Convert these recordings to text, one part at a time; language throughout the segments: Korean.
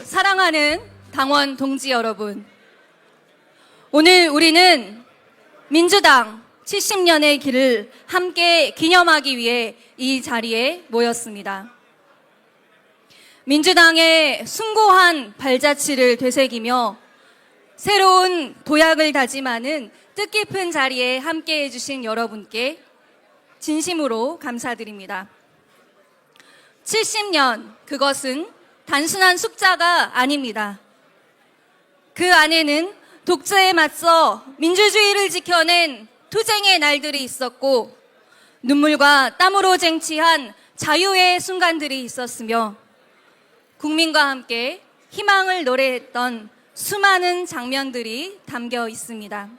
사랑하는 당원 동지 여러분, 오늘 우리는 민주당 70년의 길을 함께 기념하기 위해 이 자리에 모였습니다. 민주당의 숭고한 발자취를 되새기며 새로운 도약을 다짐하는 뜻깊은 자리에 함께 해주신 여러분께 진심으로 감사드립니다. 70년, 그것은 단순한 숫자가 아닙니다. 그 안에는 독재에 맞서 민주주의를 지켜낸 투쟁의 날들이 있었고, 눈물과 땀으로 쟁취한 자유의 순간들이 있었으며, 국민과 함께 희망을 노래했던 수많은 장면들이 담겨 있습니다.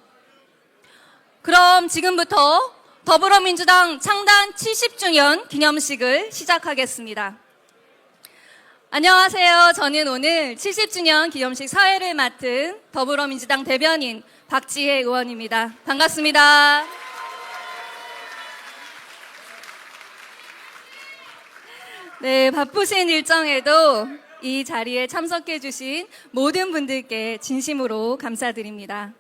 그럼 지금부터 더불어민주당 창단 70주년 기념식을 시작하겠습니다. 안녕하세요. 저는 오늘 70주년 기념식 사회를 맡은 더불어민주당 대변인 박지혜 의원입니다. 반갑습니다. 네, 바쁘신 일정에도 이 자리에 참석해 주신 모든 분들께 진심으로 감사드립니다.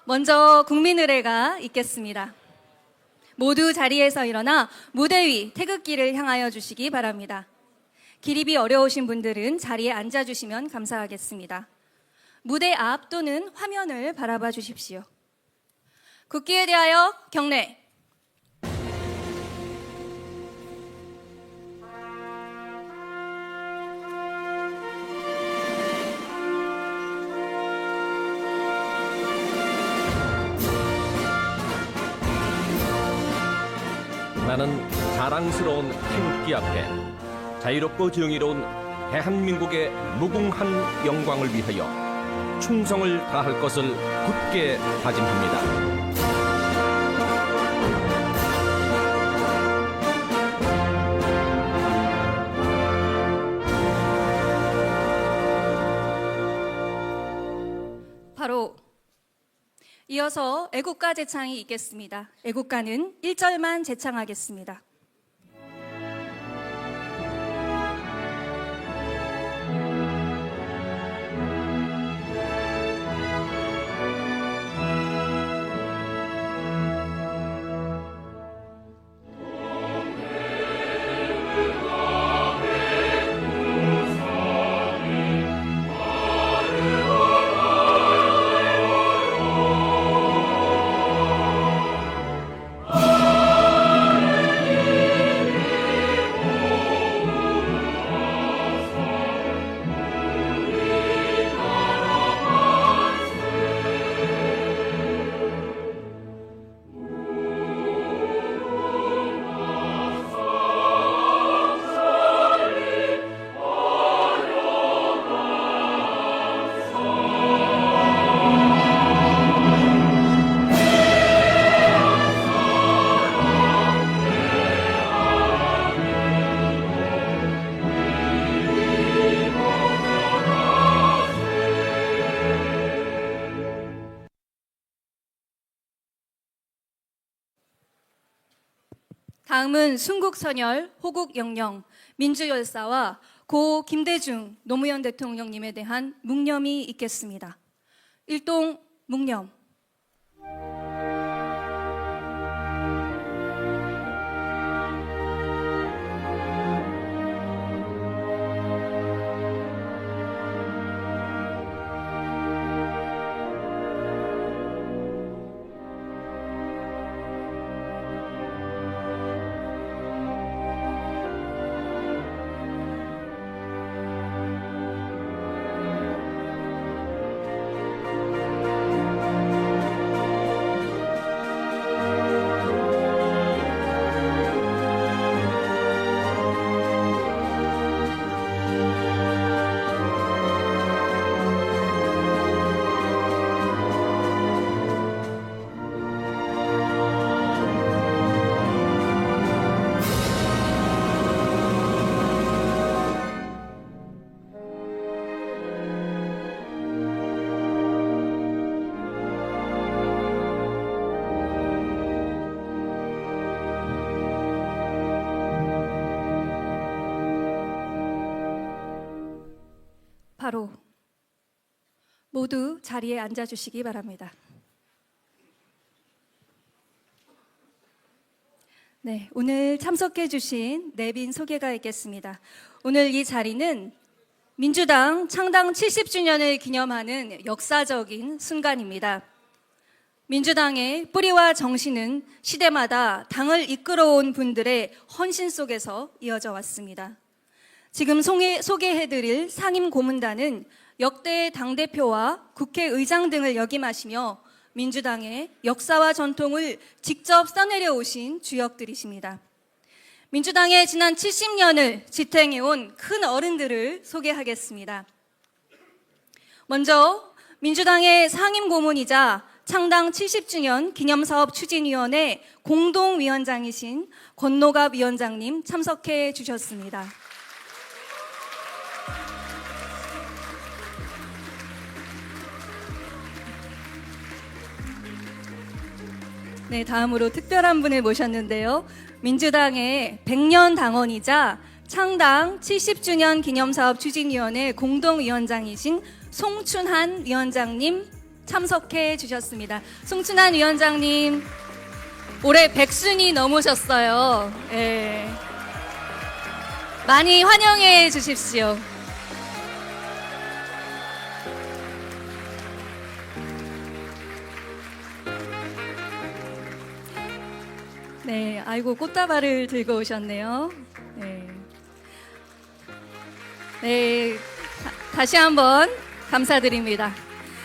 먼저 국민의례가 있겠습니다. 모두 자리에서 일어나 무대 위 태극기를 향하여 주시기 바랍니다. 기립이 어려우신 분들은 자리에 앉아주시면 감사하겠습니다. 무대 앞 또는 화면을 바라봐 주십시오. 국기에 대하여 경례. 나는 자랑스러운 태극기 앞에 자유롭고 정의로운 대한민국의 무궁한 영광을 위하여 충성을 다할 것을 굳게 다짐합니다. 바로 이어서 애국가 제창이 있겠습니다. 애국가는 1절만 제창하겠습니다. 다음은 순국선열, 호국영령, 민주열사와 고 김대중 노무현 대통령님에 대한 묵념이 있겠습니다. 일동 묵념. 바로 모두 자리에 앉아주시기 바랍니다. 네, 오늘 참석해 주신 내빈 소개가 있겠습니다. 오늘 이 자리는 민주당 창당 70주년을 기념하는 역사적인 순간입니다. 민주당의 뿌리와 정신은 시대마다 당을 이끌어온 분들의 헌신 속에서 이어져 왔습니다. 지금 소개해드릴 상임 고문단은 역대 당대표와 국회의장 등을 역임하시며 민주당의 역사와 전통을 직접 써내려 오신 주역들이십니다. 민주당의 지난 70년을 지탱해온 큰 어른들을 소개하겠습니다. 먼저 민주당의 상임 고문이자 창당 70주년 기념사업 추진위원회 공동위원장이신 권노갑 위원장님 참석해 주셨습니다. 네, 다음으로 특별한 분을 모셨는데요. 민주당의 100년 당원이자 창당 70주년 기념사업 추진위원회 공동위원장이신 송춘한 위원장님 참석해 주셨습니다. 송춘한 위원장님, 올해 100순이 넘으셨어요. 네. 많이 환영해 주십시오. 네, 아이고 꽃다발을 들고 오셨네요. 네, 다시 한번 감사드립니다.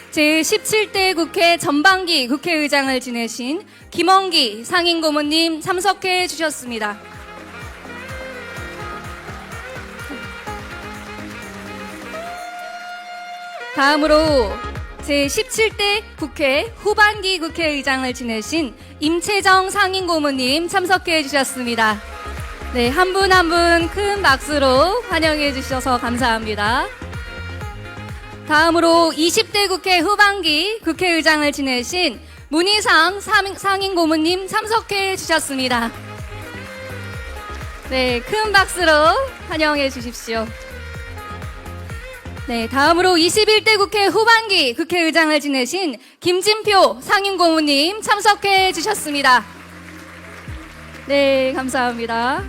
제17대 국회 전반기 국회의장을 지내신 김원기 상임고문님 참석해 주셨습니다. 다음으로 제17대 국회 후반기 국회의장을 지내신 임채정 상임고문님 참석해 주셨습니다. 네, 한 분 한 분 큰 박수로 환영해 주셔서 감사합니다. 다음으로 20대 국회 후반기 국회의장을 지내신 문희상 상임고문님 참석해 주셨습니다. 네, 큰 박수로 환영해 주십시오. 네, 다음으로 21대 국회 후반기 국회의장을 지내신 김진표 상임고문님 참석해 주셨습니다. 네, 감사합니다.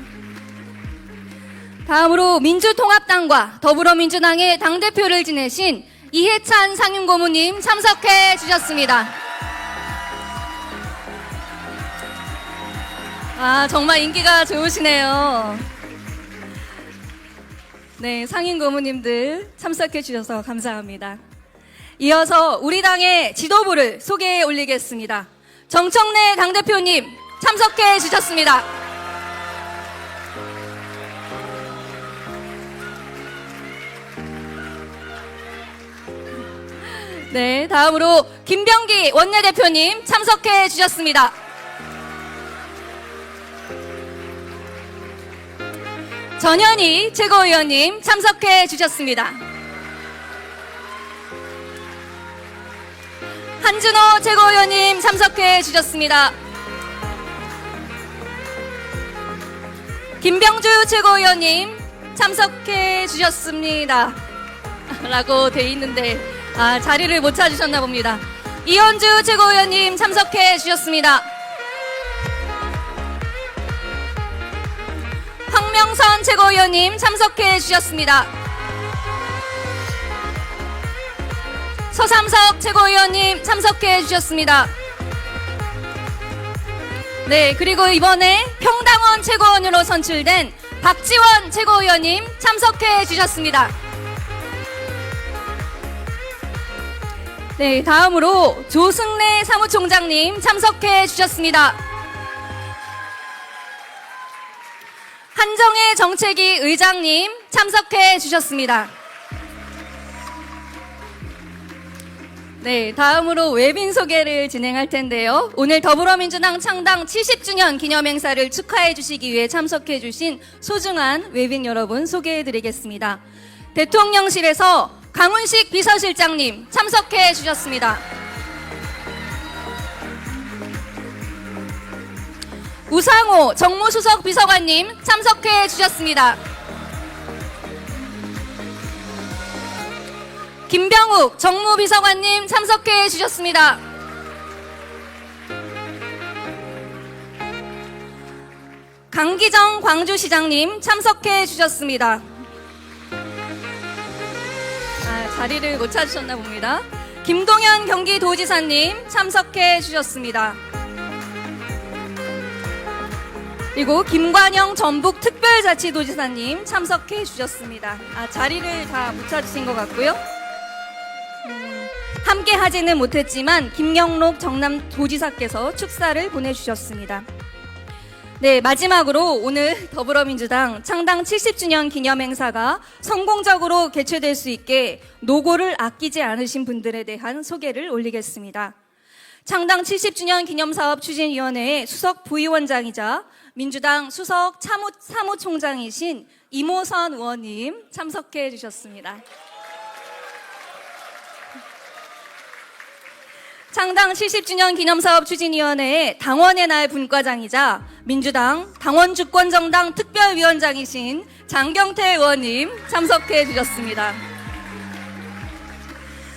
다음으로 민주통합당과 더불어민주당의 당대표를 지내신 이해찬 상임고문님 참석해 주셨습니다. 아, 정말 인기가 좋으시네요. 네, 상임고문님들 참석해 주셔서 감사합니다. 이어서 우리 당의 지도부를 소개해 올리겠습니다. 정청래 당대표님 참석해 주셨습니다. 네, 다음으로 김병기 원내대표님 참석해 주셨습니다. 전현희 최고위원님 참석해 주셨습니다. 한준호 최고위원님 참석해 주셨습니다. 김병주 최고위원님 참석해 주셨습니다. 라고 돼 있는데 자리를 못 찾으셨나 봅니다. 이현주 최고위원님 참석해 주셨습니다. 황명선 최고위원님 참석해 주셨습니다. 서삼석 최고위원님 참석해 주셨습니다. 네, 그리고 이번에 평당원 최고위원으로 선출된 박지원 최고위원님 참석해 주셨습니다. 네, 다음으로 조승래 사무총장님 참석해 주셨습니다. 한정혜 정책위 의장님 참석해 주셨습니다. 네, 다음으로 외빈 소개를 진행할 텐데요. 오늘 더불어민주당 창당 70주년 기념행사를 축하해 주시기 위해 참석해 주신 소중한 외빈 여러분 소개해 드리겠습니다. 대통령실에서 강훈식 비서실장님 참석해 주셨습니다. 우상호 정무수석 비서관님 참석해 주셨습니다. 김병욱 정무비서관님 참석해 주셨습니다. 강기정 광주시장님 참석해 주셨습니다. 자리를 못 찾으셨나 봅니다. 김동현 경기도지사님 참석해 주셨습니다. 그리고 김관영 전북특별자치도지사님 참석해 주셨습니다. 자리를 다 못 찾으신 것 같고요. 함께 하지는 못했지만 김영록 정남도지사께서 축사를 보내주셨습니다. 네, 마지막으로 오늘 더불어민주당 창당 70주년 기념행사가 성공적으로 개최될 수 있게 노고를 아끼지 않으신 분들에 대한 소개를 올리겠습니다. 창당 70주년 기념사업 추진위원회의 수석 부위원장이자 민주당 수석 사무총장이신 이모선 의원님 참석해 주셨습니다. 창당 70주년 기념사업 추진위원회의 당원의 날 분과장이자 민주당 당원주권정당 특별위원장이신 장경태 의원님 참석해 주셨습니다.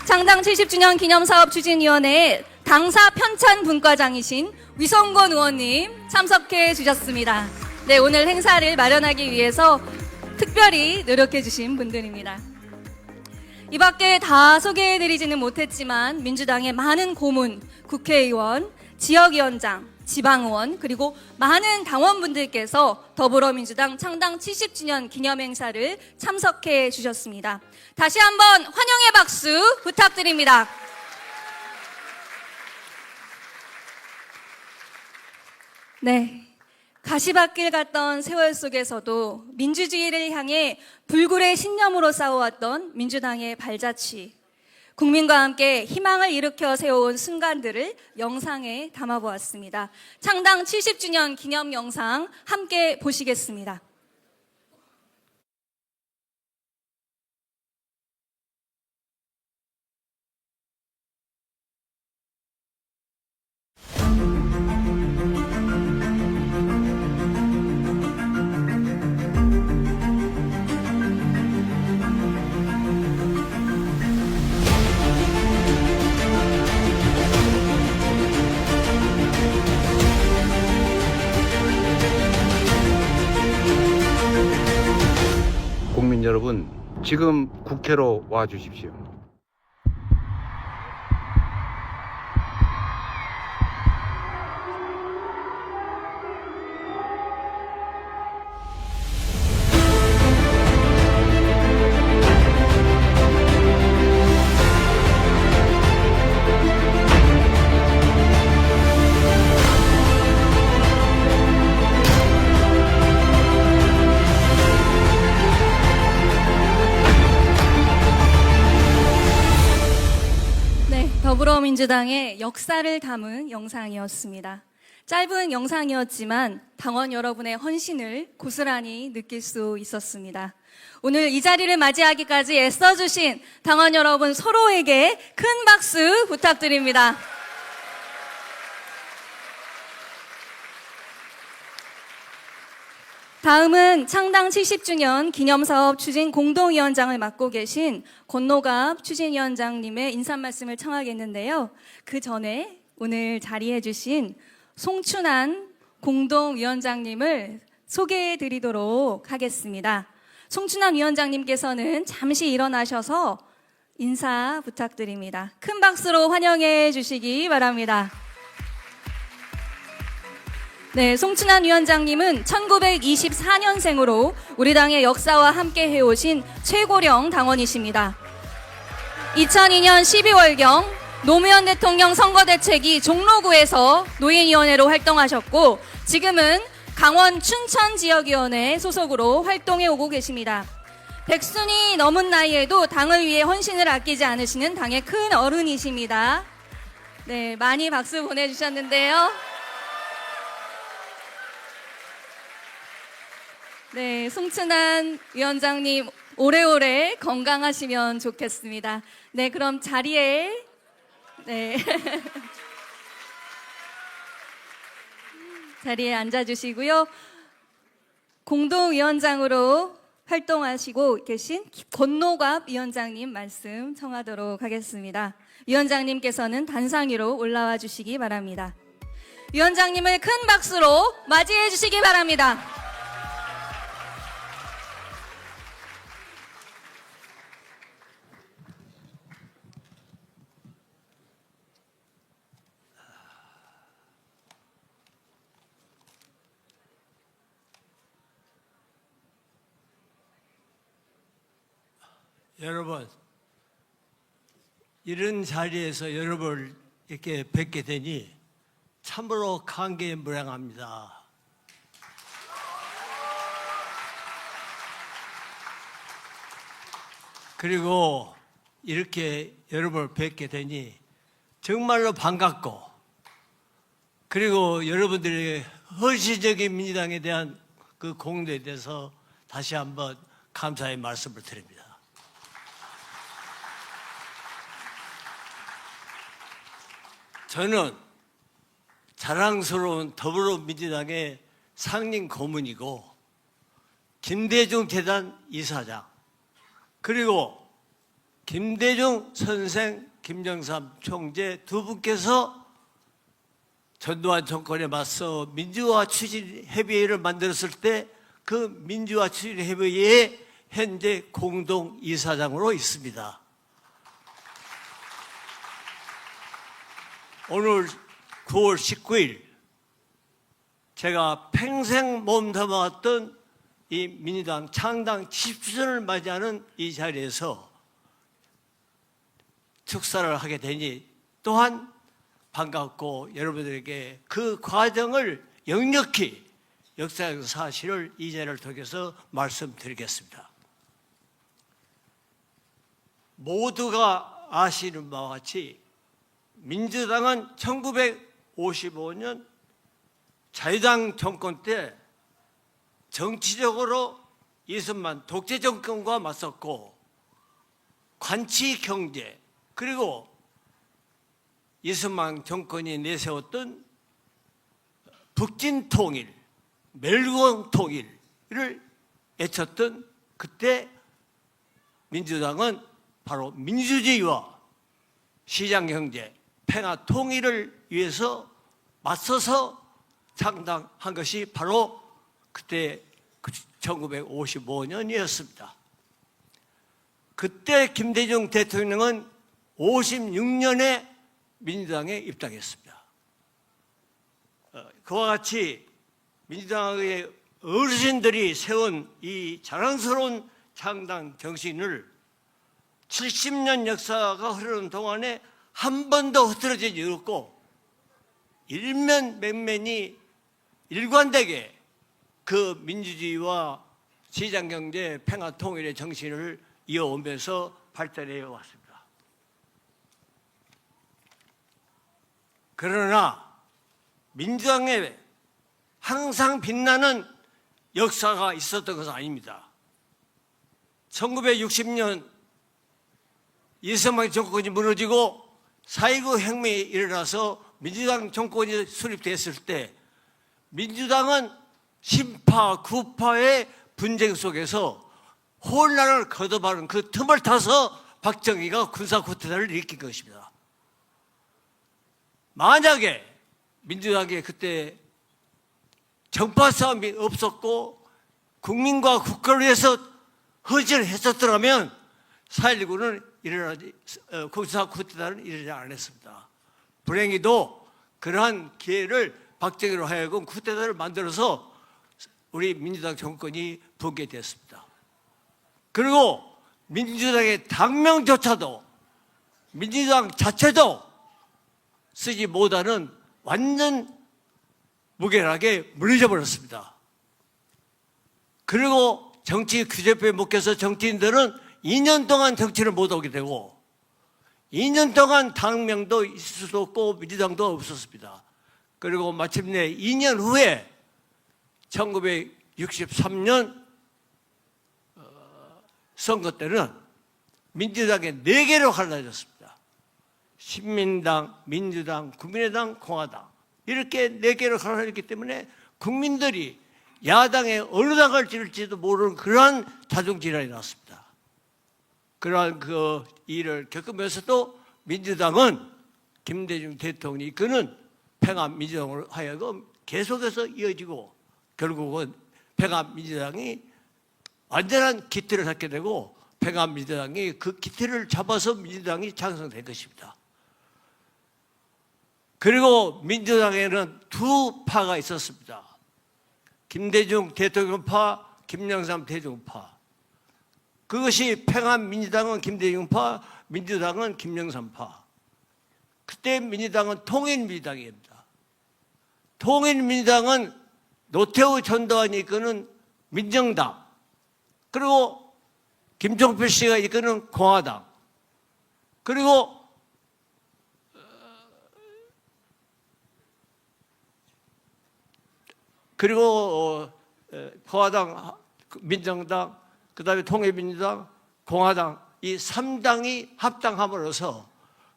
창당 70주년 기념사업 추진위원회의 당사 편찬 분과장이신 위성곤 의원님 참석해 주셨습니다. 네, 오늘 행사를 마련하기 위해서 특별히 노력해 주신 분들입니다. 이 밖에 다 소개해드리지는 못했지만 민주당의 많은 고문, 국회의원, 지역위원장, 지방의원 그리고 많은 당원분들께서 더불어민주당 창당 70주년 기념행사를 참석해 주셨습니다. 다시 한번 환영의 박수 부탁드립니다. 네. 가시밭길 갔던 세월 속에서도 민주주의를 향해 불굴의 신념으로 싸워왔던 민주당의 발자취, 국민과 함께 희망을 일으켜 세워온 순간들을 영상에 담아보았습니다. 창당 70주년 기념 영상 함께 보시겠습니다. 국민 여러분, 지금 국회로 와 주십시오. 더불어민주당의 역사를 담은 영상이었습니다. 짧은 영상이었지만 당원 여러분의 헌신을 고스란히 느낄 수 있었습니다. 오늘 이 자리를 맞이하기까지 애써주신 당원 여러분 서로에게 큰 박수 부탁드립니다. 다음은 창당 70주년 기념사업 추진 공동위원장을 맡고 계신 권노갑 추진위원장님의 인사 말씀을 청하겠는데요. 그 전에 오늘 자리해 주신 송춘한 공동위원장님을 소개해 드리도록 하겠습니다. 송춘한 위원장님께서는 잠시 일어나셔서 인사 부탁드립니다. 큰 박수로 환영해 주시기 바랍니다. 네, 송춘한 위원장님은 1924년생으로 우리 당의 역사와 함께 해오신 최고령 당원이십니다. 2002년 12월경 노무현 대통령 선거대책위 종로구에서 노인위원회로 활동하셨고 지금은 강원 춘천지역위원회 소속으로 활동해 오고 계십니다. 백순이 넘은 나이에도 당을 위해 헌신을 아끼지 않으시는 당의 큰 어른이십니다. 네, 많이 박수 보내주셨는데요. 네, 송춘한 위원장님 오래오래 건강하시면 좋겠습니다. 네, 그럼 자리에 자리에 앉아주시고요. 공동위원장으로 활동하시고 계신 권노갑 위원장님 말씀 청하도록 하겠습니다. 위원장님께서는 단상 위로 올라와 주시기 바랍니다. 위원장님을 큰 박수로 맞이해 주시기 바랍니다. 여러분, 이런 자리에서 여러분을 이렇게 뵙게 되니 참으로 감개무량합니다. 그리고 이렇게 여러분을 뵙게 되니 정말로 반갑고, 그리고 여러분들의 헌신적인 민주당에 대한 그 공로에 대해서 다시 한번 감사의 말씀을 드립니다. 저는 자랑스러운 더불어민주당의 상임 고문이고 김대중 재단 이사장, 그리고 김대중 선생, 김정삼 총재 두 분께서 전두환 정권에 맞서 민주화 추진 협의회를 만들었을 때 그 민주화 추진 협의회의 현재 공동 이사장으로 있습니다. 오늘 9월 19일 제가 평생 몸담아왔던 이 민주당 창당 70주년을 맞이하는 이 자리에서 축사를 하게 되니 또한 반갑고, 여러분들에게 그 과정을 역력히 역사적 사실을 이 자리를 통해서 말씀드리겠습니다. 모두가 아시는 바와 같이 민주당은 1955년 자유당 정권 때 정치적으로 이승만 독재 정권과 맞섰고, 관치 경제, 그리고 이승만 정권이 내세웠던 북진 통일, 멜공 통일을 외쳤던 그때 민주당은 바로 민주주의와 시장경제, 평화 통일을 위해서 맞서서 창당한 것이 바로 그때 1955년이었습니다. 그때 김대중 대통령은 56년에 민주당에 입당했습니다. 그와 같이 민주당의 어르신들이 세운 이 자랑스러운 창당 정신을 70년 역사가 흐르는 동안에 한 번도 흐트러지지 않고 일면맹면이 일관되게 그 민주주의와 시장경제, 평화통일의 정신을 이어오면서 발전해 왔습니다. 그러나 민주당에 항상 빛나는 역사가 있었던 것은 아닙니다. 1960년 이승만 정권이 무너지고 4.29 혁명이 일어나서 민주당 정권이 수립됐을 때 민주당은 신파, 구파의 분쟁 속에서 혼란을 거듭하는 그 틈을 타서 박정희가 군사 쿠데타를 일으킨 것입니다. 만약에 민주당이 그때 정파 싸움이 없었고 국민과 국가를 위해서 헌신을 했었더라면 4.19는 군사 쿠데타는 일어나지 않았습니다. 불행히도 그러한 기회를 박정희로 하여금 쿠데타를 만들어서 우리 민주당 정권이 붕괴됐습니다. 그리고 민주당의 당명조차도 민주당 자체도 쓰지 못하는 완전 무결하게 무너져 버렸습니다. 그리고 정치 규제표에 묶여서 정치인들은 2년 동안 정치를 못 오게 되고 2년 동안 당명도 있을 수도 없고 민주당도 없었습니다. 그리고 마침내 2년 후에 1963년 선거 때는 민주당의 4개로 갈라졌습니다. 신민당, 민주당, 국민의당, 공화당 이렇게 4개로 갈라졌기 때문에 국민들이 야당에 어느 당을 지를지도 모르는 그러한 자중질환이 났습니다. 그러한 그 일을 겪으면서도 민주당은 김대중 대통령이 이끄는 평화민주당으로 하여금 계속해서 이어지고 결국은 평화민주당이 완전한 기틀을 잡게 되고 평화민주당이 그 기틀을 잡아서 민주당이 장성된 것입니다. 그리고 민주당에는 두 파가 있었습니다. 김대중 대통령파, 김영삼 대중파. 그것이 평화민주당은 김대중파, 민주당은 김영삼파. 그때 민주당은 통일민주당입니다. 통일민주당은 노태우 전두환이 이끄는 민정당, 그리고 김종필 씨가 이끄는 공화당, 그리고 공화당, 민정당, 그 다음에 통일민주당, 공화당 이 3당이 합당함으로써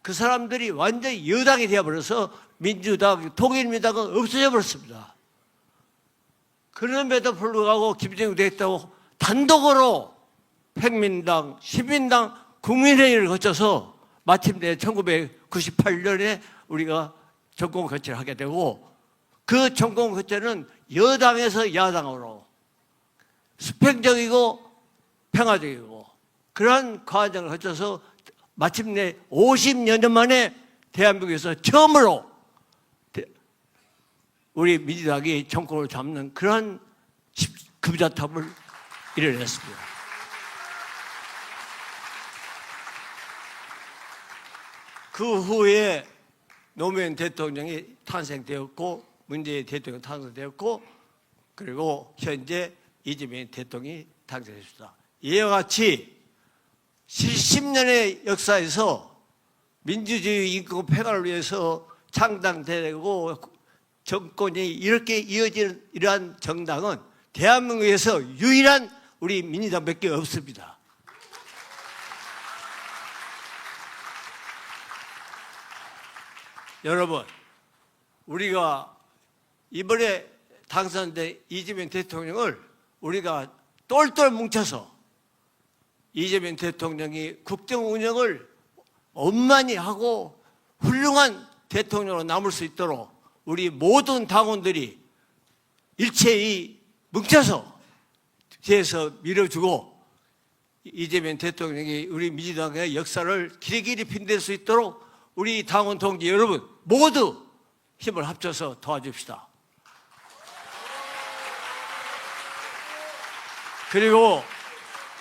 그 사람들이 완전히 여당이 되어버려서 민주당, 통일민주당은 없어져 버렸습니다. 그럼에도 불구하고 김대중 대통령이 단독으로 평민당, 시민당, 국민회의를 거쳐서 마침내 1998년에 우리가 정권 교체를 하게 되고 그 정권 교체는 여당에서 야당으로 수평적이고 평화적이고 그러한 과정을 거쳐서 마침내 50여 년 만에 대한민국에서 처음으로 우리 민주당이 정권을 잡는 그러한 금자탑을 이뤄냈습니다. 그 후에 노무현 대통령이 탄생되었고 문재인 대통령이 탄생되었고 그리고 현재 이재명 대통령이 탄생했습니다. 이와 같이 70년의 역사에서 민주주의 인권 평화를 위해서 창당되고 정권이 이렇게 이어지는 이러한 정당은 대한민국에서 유일한 우리 민주당밖에 없습니다. 여러분, 우리가 이번에 당선된 이재명 대통령을 우리가 똘똘 뭉쳐서 이재명 대통령이 국정 운영을 원만히 하고 훌륭한 대통령으로 남을 수 있도록 우리 모든 당원들이 일체히 뭉쳐서 뒤에서 밀어주고 이재명 대통령이 우리 민주당의 역사를 길이길이 빛낼 수 있도록 우리 당원 동지 여러분 모두 힘을 합쳐서 도와줍시다. 그리고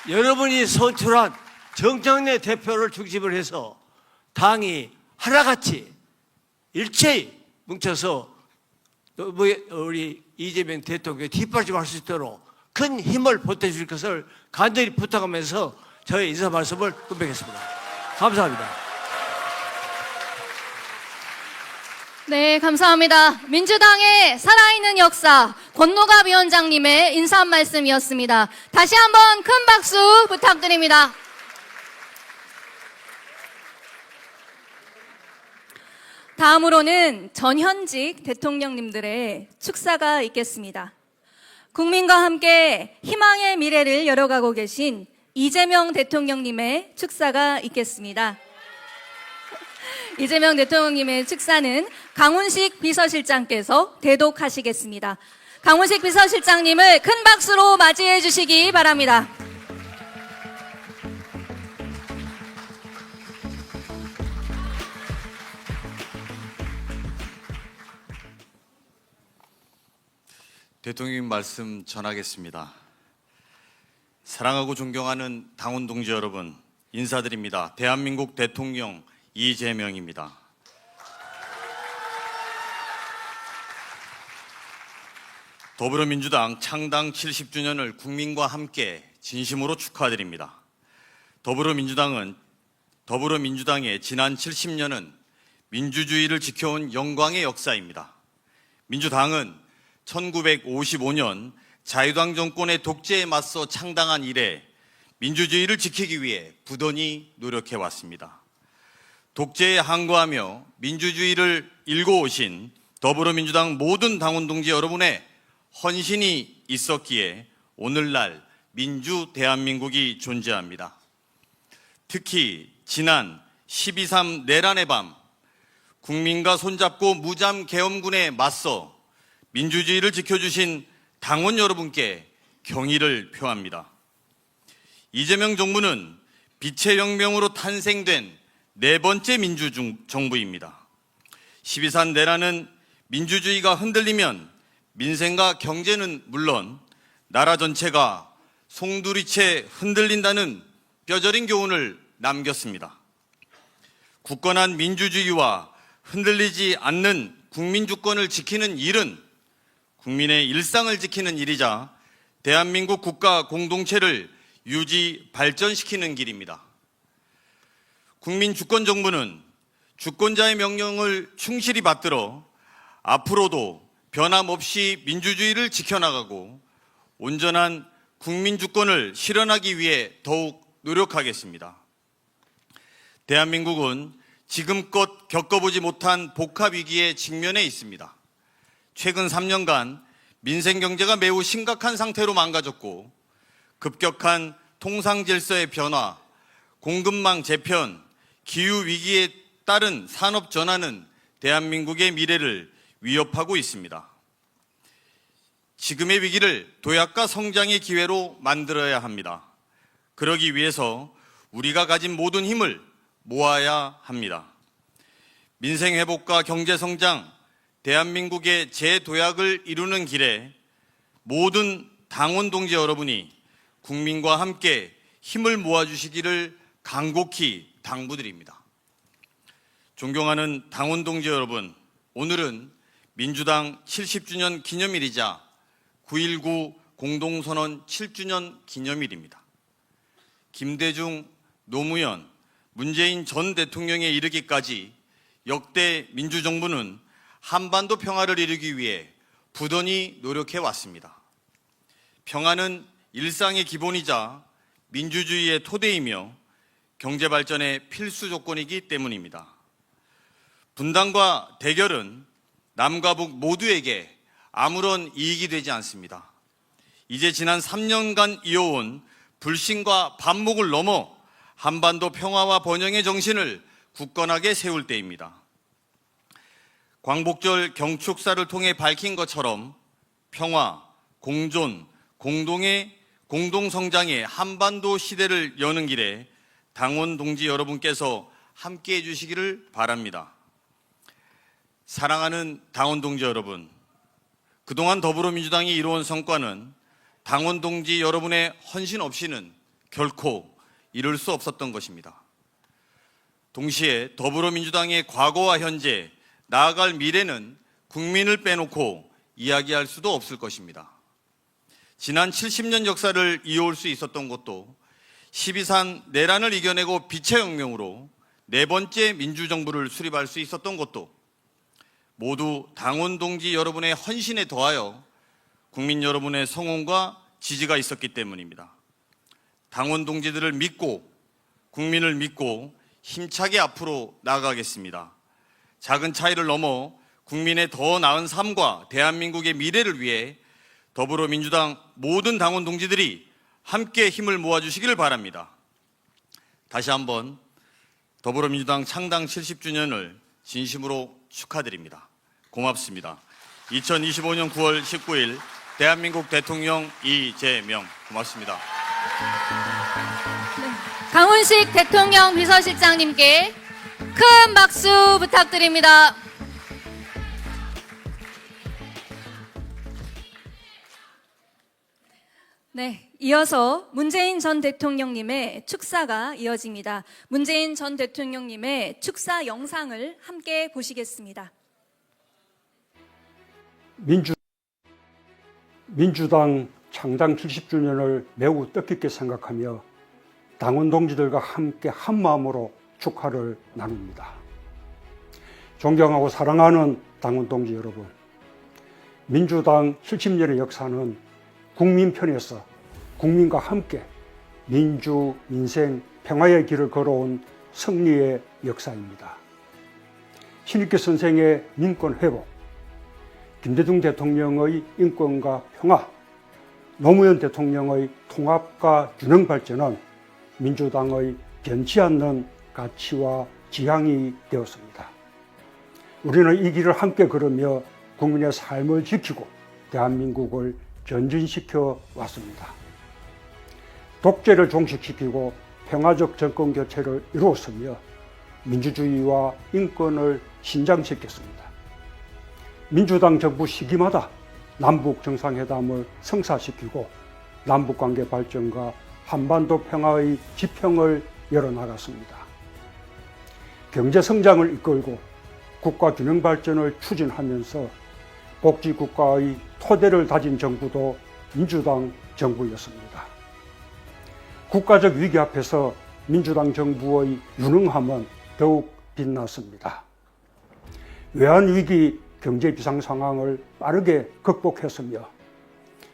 여러분이 선출한 정청래 대표를 중심으로 해서 당이 하나같이 일체히 뭉쳐서 우리 이재명 대통령의 뒷받침할 수 있도록 큰 힘을 보태줄 것을 간절히 부탁하면서 저의 인사 말씀을 끝맺겠습니다. 감사합니다. 네, 감사합니다. 민주당의 살아있는 역사 권노갑 위원장님의 인사 한 말씀이었습니다. 다시 한번 큰 박수 부탁드립니다. 다음으로는 전현직 대통령님들의 축사가 있겠습니다. 국민과 함께 희망의 미래를 열어가고 계신 이재명 대통령님의 축사가 있겠습니다. 이재명 대통령님의 축사는 강훈식 비서실장께서 대독하시겠습니다. 강훈식 비서실장님을 큰 박수로 맞이해 주시기 바랍니다. 대통령 말씀 전하겠습니다. 사랑하고 존경하는 당원 동지 여러분, 인사드립니다. 대한민국 대통령 이재명입니다. 더불어민주당 창당 70주년을 국민과 함께 진심으로 축하드립니다. 더불어민주당의 지난 70년은 민주주의를 지켜온 영광의 역사입니다. 민주당은 1955년 자유당 정권의 독재에 맞서 창당한 이래 민주주의를 지키기 위해 부단히 노력해왔습니다. 독재에 항거하며 민주주의를 일궈오신 더불어민주당 모든 당원 동지 여러분의 헌신이 있었기에 오늘날 민주 대한민국이 존재합니다. 특히 지난 12.3 내란의 밤 국민과 손잡고 무잠계엄군에 맞서 민주주의를 지켜주신 당원 여러분께 경의를 표합니다. 이재명 정부는 빛의 혁명으로 탄생된 네 번째 민주정부입니다. 12.3 내란은 민주주의가 흔들리면 민생과 경제는 물론 나라 전체가 송두리째 흔들린다는 뼈저린 교훈을 남겼습니다. 굳건한 민주주의와 흔들리지 않는 국민주권을 지키는 일은 국민의 일상을 지키는 일이자 대한민국 국가 공동체를 유지 발전시키는 길입니다. 국민주권정부는 주권자의 명령을 충실히 받들어 앞으로도 변함없이 민주주의를 지켜나가고 온전한 국민주권을 실현하기 위해 더욱 노력하겠습니다. 대한민국은 지금껏 겪어보지 못한 복합위기에 직면해 있습니다. 최근 3년간 민생경제가 매우 심각한 상태로 망가졌고 급격한 통상질서의 변화, 공급망 재편, 기후위기에 따른 산업전환은 대한민국의 미래를 위협하고 있습니다. 지금의 위기를 도약과 성장의 기회로 만들어야 합니다. 그러기 위해서 우리가 가진 모든 힘을 모아야 합니다. 민생회복과 경제성장, 대한민국의 재도약을 이루는 길에 모든 당원 동지 여러분이 국민과 함께 힘을 모아주시기를 간곡히 당부드립니다. 존경하는 당원 동지 여러분, 오늘은 민주당 70주년 기념일이자 9.19 공동선언 7주년 기념일입니다. 김대중, 노무현, 문재인 전 대통령에 이르기까지 역대 민주정부는 한반도 평화를 이루기 위해 부단히 노력해 왔습니다. 평화는 일상의 기본이자 민주주의의 토대이며 경제발전의 필수 조건이기 때문입니다. 분단과 대결은 남과 북 모두에게 아무런 이익이 되지 않습니다. 이제 지난 3년간 이어온 불신과 반목을 넘어 한반도 평화와 번영의 정신을 굳건하게 세울 때입니다. 광복절 경축사를 통해 밝힌 것처럼 평화, 공존, 공동성장의 한반도 시대를 여는 길에 당원 동지 여러분께서 함께해 주시기를 바랍니다. 사랑하는 당원 동지 여러분, 그동안 더불어민주당이 이루어온 성과는 당원 동지 여러분의 헌신 없이는 결코 이룰 수 없었던 것입니다. 동시에 더불어민주당의 과거와 현재, 나아갈 미래는 국민을 빼놓고 이야기할 수도 없을 것입니다. 지난 70년 역사를 이어올 수 있었던 것도 12.3 내란을 이겨내고 빛의 혁명으로 네 번째 민주정부를 수립할 수 있었던 것도 모두 당원 동지 여러분의 헌신에 더하여 국민 여러분의 성원과 지지가 있었기 때문입니다. 당원 동지들을 믿고 국민을 믿고 힘차게 앞으로 나아가겠습니다. 작은 차이를 넘어 국민의 더 나은 삶과 대한민국의 미래를 위해 더불어민주당 모든 당원 동지들이 함께 힘을 모아주시기를 바랍니다. 다시 한번 더불어민주당 창당 70주년을 진심으로 축하드립니다. 고맙습니다. 2025년 9월 19일 대한민국 대통령 이재명. 고맙습니다. 강훈식 대통령 비서실장님께 큰 박수 부탁드립니다. 네, 이어서 문재인 전 대통령님의 축사가 이어집니다. 문재인 전 대통령님의 축사 영상을 함께 보시겠습니다. 민주당 창당 70주년을 매우 뜻깊게 생각하며 당원 동지들과 함께 한마음으로 축하를 나눕니다. 존경하고 사랑하는 당원 동지 여러분, 민주당 70년의 역사는 국민 편에서 국민과 함께 민주, 민생, 평화의 길을 걸어온 승리의 역사입니다. 신익교 선생의 민권 회복, 김대중 대통령의 인권과 평화, 노무현 대통령의 통합과 균형 발전은 민주당의 변치 않는 가치와 지향이 되었습니다. 우리는 이 길을 함께 걸으며 국민의 삶을 지키고 대한민국을 전진시켜 왔습니다. 독재를 종식시키고 평화적 정권 교체를 이루었으며 민주주의와 인권을 신장시켰습니다. 민주당 정부 시기마다 남북 정상회담을 성사시키고 남북관계 발전과 한반도 평화의 지평을 열어나갔습니다. 경제 성장을 이끌고 국가 균형 발전을 추진하면서 복지국가의 토대를 다진 정부도 민주당 정부였습니다. 국가적 위기 앞에서 민주당 정부의 유능함은 더욱 빛났습니다. 외환위기 경제 비상 상황을 빠르게 극복했으며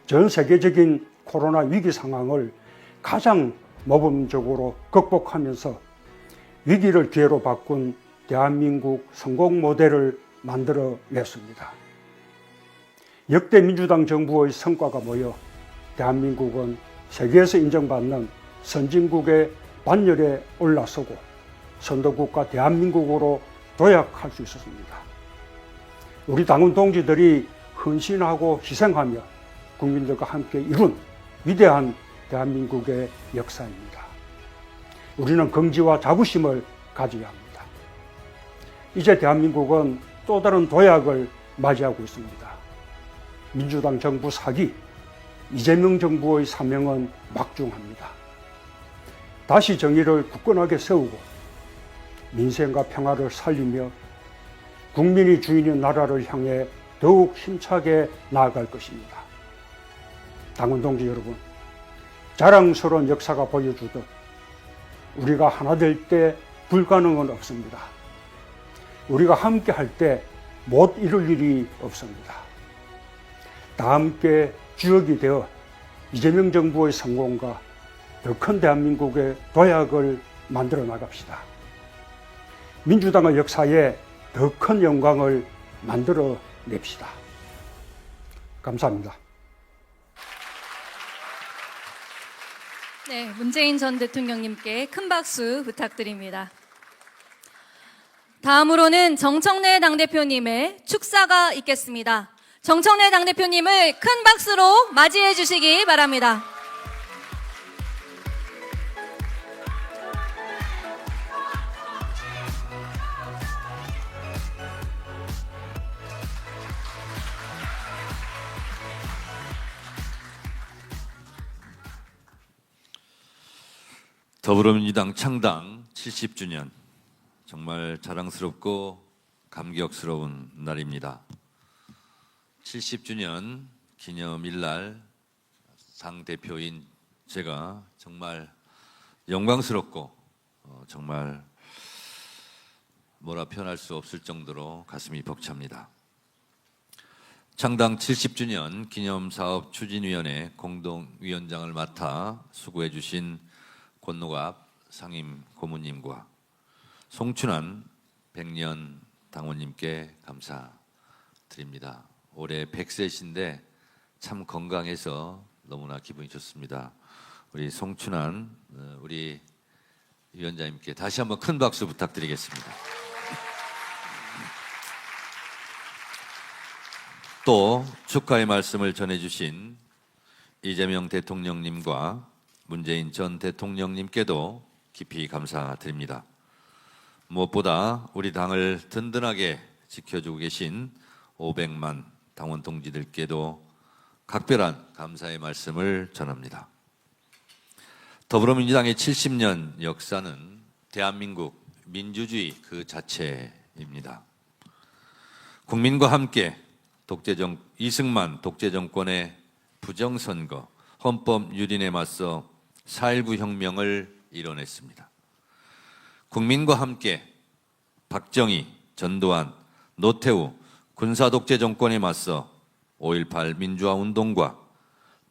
전 세계적인 코로나 위기 상황을 가장 모범적으로 극복하면서 위기를 기회로 바꾼 대한민국 성공 모델을 만들어냈습니다. 역대 민주당 정부의 성과가 모여 대한민국은 세계에서 인정받는 선진국의 반열에 올라서고 선도국가 대한민국으로 도약할 수 있었습니다. 우리 당원 동지들이 헌신하고 희생하며 국민들과 함께 이룬 위대한 대한민국의 역사입니다. 우리는 긍지와 자부심을 가져야 합니다. 이제 대한민국은 또 다른 도약을 맞이하고 있습니다. 민주당 정부 4기, 이재명 정부의 사명은 막중합니다. 다시 정의를 굳건하게 세우고 민생과 평화를 살리며 국민이 주인인 나라를 향해 더욱 힘차게 나아갈 것입니다. 당원 동지 여러분, 자랑스러운 역사가 보여주듯 우리가 하나 될 때 불가능은 없습니다. 우리가 함께 할 때 못 이룰 일이 없습니다. 다 함께 주역이 되어 이재명 정부의 성공과 더 큰 대한민국의 도약을 만들어 나갑시다. 민주당의 역사에 더 큰 영광을 만들어 냅시다. 감사합니다. 네, 문재인 전 대통령님께 큰 박수 부탁드립니다. 다음으로는 정청래 당대표님의 축사가 있겠습니다. 정청래 당대표님을 큰 박수로 맞이해 주시기 바랍니다. 더불어민주당 창당 70주년, 정말 자랑스럽고 감격스러운 날입니다. 70주년 기념일날 당대표인 제가 정말 영광스럽고 정말 뭐라 표현할 수 없을 정도로 가슴이 벅찹니다. 창당 70주년 기념사업 추진위원회 공동위원장을 맡아 수고해 주신 권노갑 상임 고문님과 송춘환 백년 당원님께 감사드립니다. 올해 100세신데 참 건강해서 너무나 기분이 좋습니다. 우리 송춘환 우리 위원장님께 다시 한번 큰 박수 부탁드리겠습니다. 또 축하의 말씀을 전해주신 이재명 대통령님과 문재인 전 대통령님께도 깊이 감사드립니다. 무엇보다 우리 당을 든든하게 지켜주고 계신 500만 당원 동지들께도 각별한 감사의 말씀을 전합니다. 더불어민주당의 70년 역사는 대한민국 민주주의 그 자체입니다. 국민과 함께 이승만 독재정권의 부정선거, 헌법 유린에 맞서 4.19 혁명을 이뤄냈습니다. 국민과 함께 박정희, 전두환, 노태우 군사독재 정권에 맞서 5.18 민주화운동과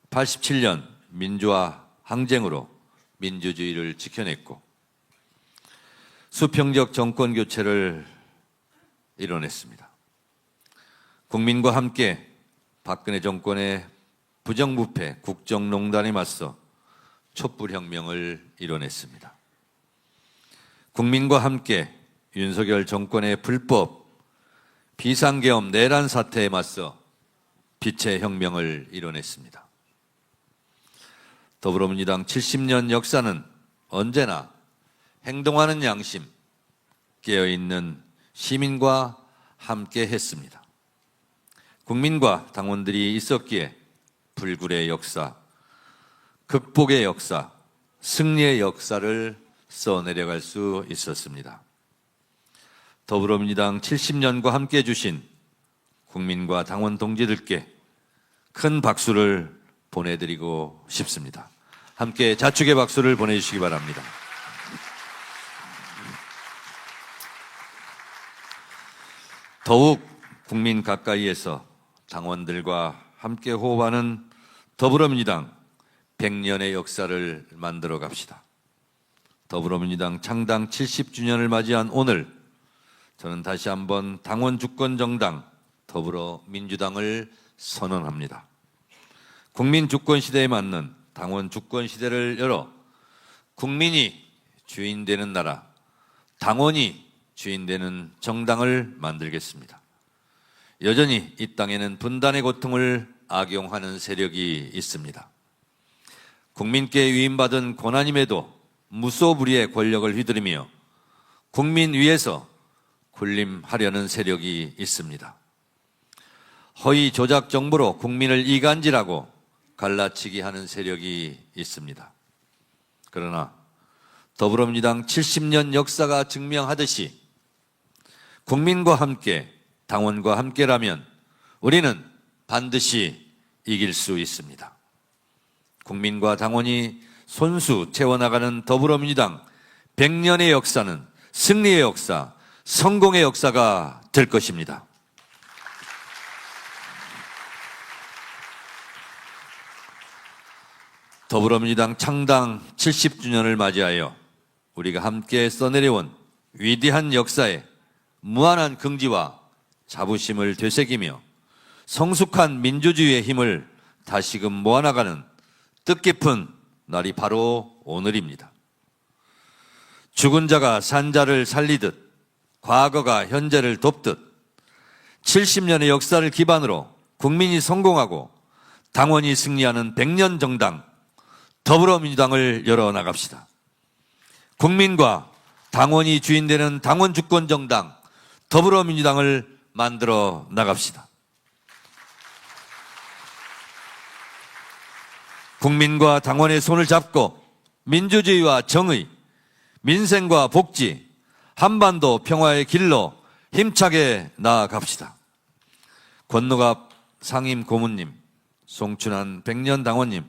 87년 민주화 항쟁으로 민주주의를 지켜냈고 수평적 정권 교체를 이뤄냈습니다. 국민과 함께 박근혜 정권의 부정부패 국정농단에 맞서 촛불혁명을 이뤄냈습니다. 국민과 함께 윤석열 정권의 불법 비상계엄 내란 사태에 맞서 빛의 혁명을 이뤄냈습니다. 더불어민주당 70년 역사는 언제나 행동하는 양심, 깨어있는 시민과 함께 했습니다. 국민과 당원들이 있었기에 불굴의 역사, 극복의 역사, 승리의 역사를 써내려갈 수 있었습니다. 더불어민주당 70년과 함께 해주신 국민과 당원 동지들께 큰 박수를 보내드리고 싶습니다. 함께 자축의 박수를 보내주시기 바랍니다. 더욱 국민 가까이에서 당원들과 함께 호흡하는 더불어민주당 100년의 역사를 만들어 갑시다. 더불어민주당 창당 70주년을 맞이한 오늘, 저는 다시 한번 당원 주권 정당 더불어민주당을 선언합니다. 국민 주권 시대에 맞는 당원 주권 시대를 열어 국민이 주인 되는 나라, 당원이 주인 되는 정당을 만들겠습니다. 여전히 이 땅에는 분단의 고통을 악용하는 세력이 있습니다. 국민께 위임받은 권한임에도 무소불위의 권력을 휘두르며 국민 위에서 군림하려는 세력이 있습니다. 허위 조작 정보로 국민을 이간질하고 갈라치기 하는 세력이 있습니다. 그러나 더불어민주당 70년 역사가 증명하듯이 국민과 함께, 당원과 함께라면 우리는 반드시 이길 수 있습니다. 국민과 당원이 손수 채워나가는 더불어민주당 100년의 역사는 승리의 역사, 성공의 역사가 될 것입니다. 더불어민주당 창당 70주년을 맞이하여 우리가 함께 써내려온 위대한 역사에 무한한 긍지와 자부심을 되새기며 성숙한 민주주의의 힘을 다시금 모아나가는 뜻깊은 날이 바로 오늘입니다. 죽은 자가 산 자를 살리듯 과거가 현재를 돕듯 70년의 역사를 기반으로 국민이 성공하고 당원이 승리하는 100년 정당 더불어민주당을 열어나갑시다. 국민과 당원이 주인되는 당원 주권 정당 더불어민주당을 만들어 나갑시다. 국민과 당원의 손을 잡고 민주주의와 정의, 민생과 복지, 한반도 평화의 길로 힘차게 나아갑시다. 권노갑 상임 고문님, 송춘한 백년 당원님,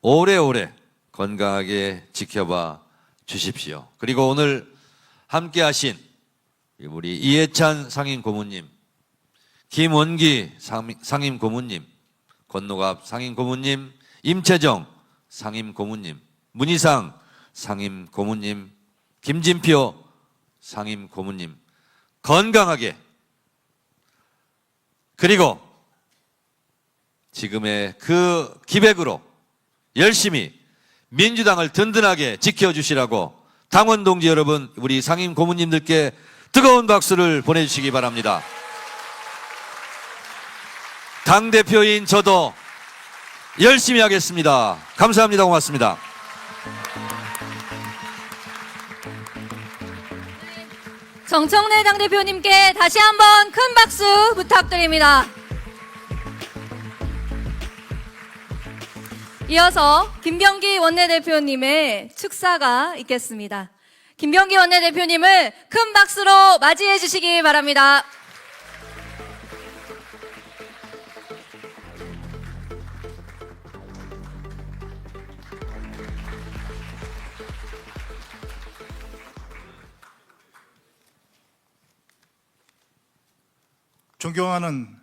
오래오래 건강하게 지켜봐 주십시오. 그리고 오늘 함께 하신 우리 이해찬 상임 고문님, 김원기 상임 고문님, 권노갑 상임 고문님, 임채정 상임 고문님, 문희상 상임 고문님, 김진표 상임 고문님 건강하게, 그리고 지금의 그 기백으로 열심히 민주당을 든든하게 지켜주시라고 당원 동지 여러분, 우리 상임 고문님들께 뜨거운 박수를 보내주시기 바랍니다. 당대표인 저도 열심히 하겠습니다. 감사합니다. 고맙습니다. 정청래 당대표님께 다시 한번 큰 박수 부탁드립니다. 이어서 김병기 원내대표님의 축사가 있겠습니다. 김병기 원내대표님을 큰 박수로 맞이해 주시기 바랍니다. 존경하는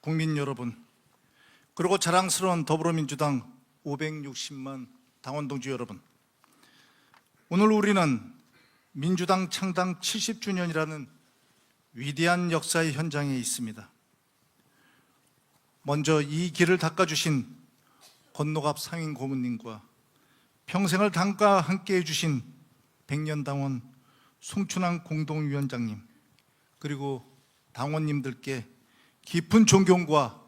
국민 여러분, 그리고 자랑스러운 더불어민주당 560만 당원 동지 여러분, 오늘 우리는 민주당 창당 70주년이라는 위대한 역사의 현장에 있습니다. 먼저 이 길을 닦아주신 권노갑 상임 고문님과 평생을 당과 함께 해주신 백년당원 송춘환 공동위원장님, 그리고 당원님들께 깊은 존경과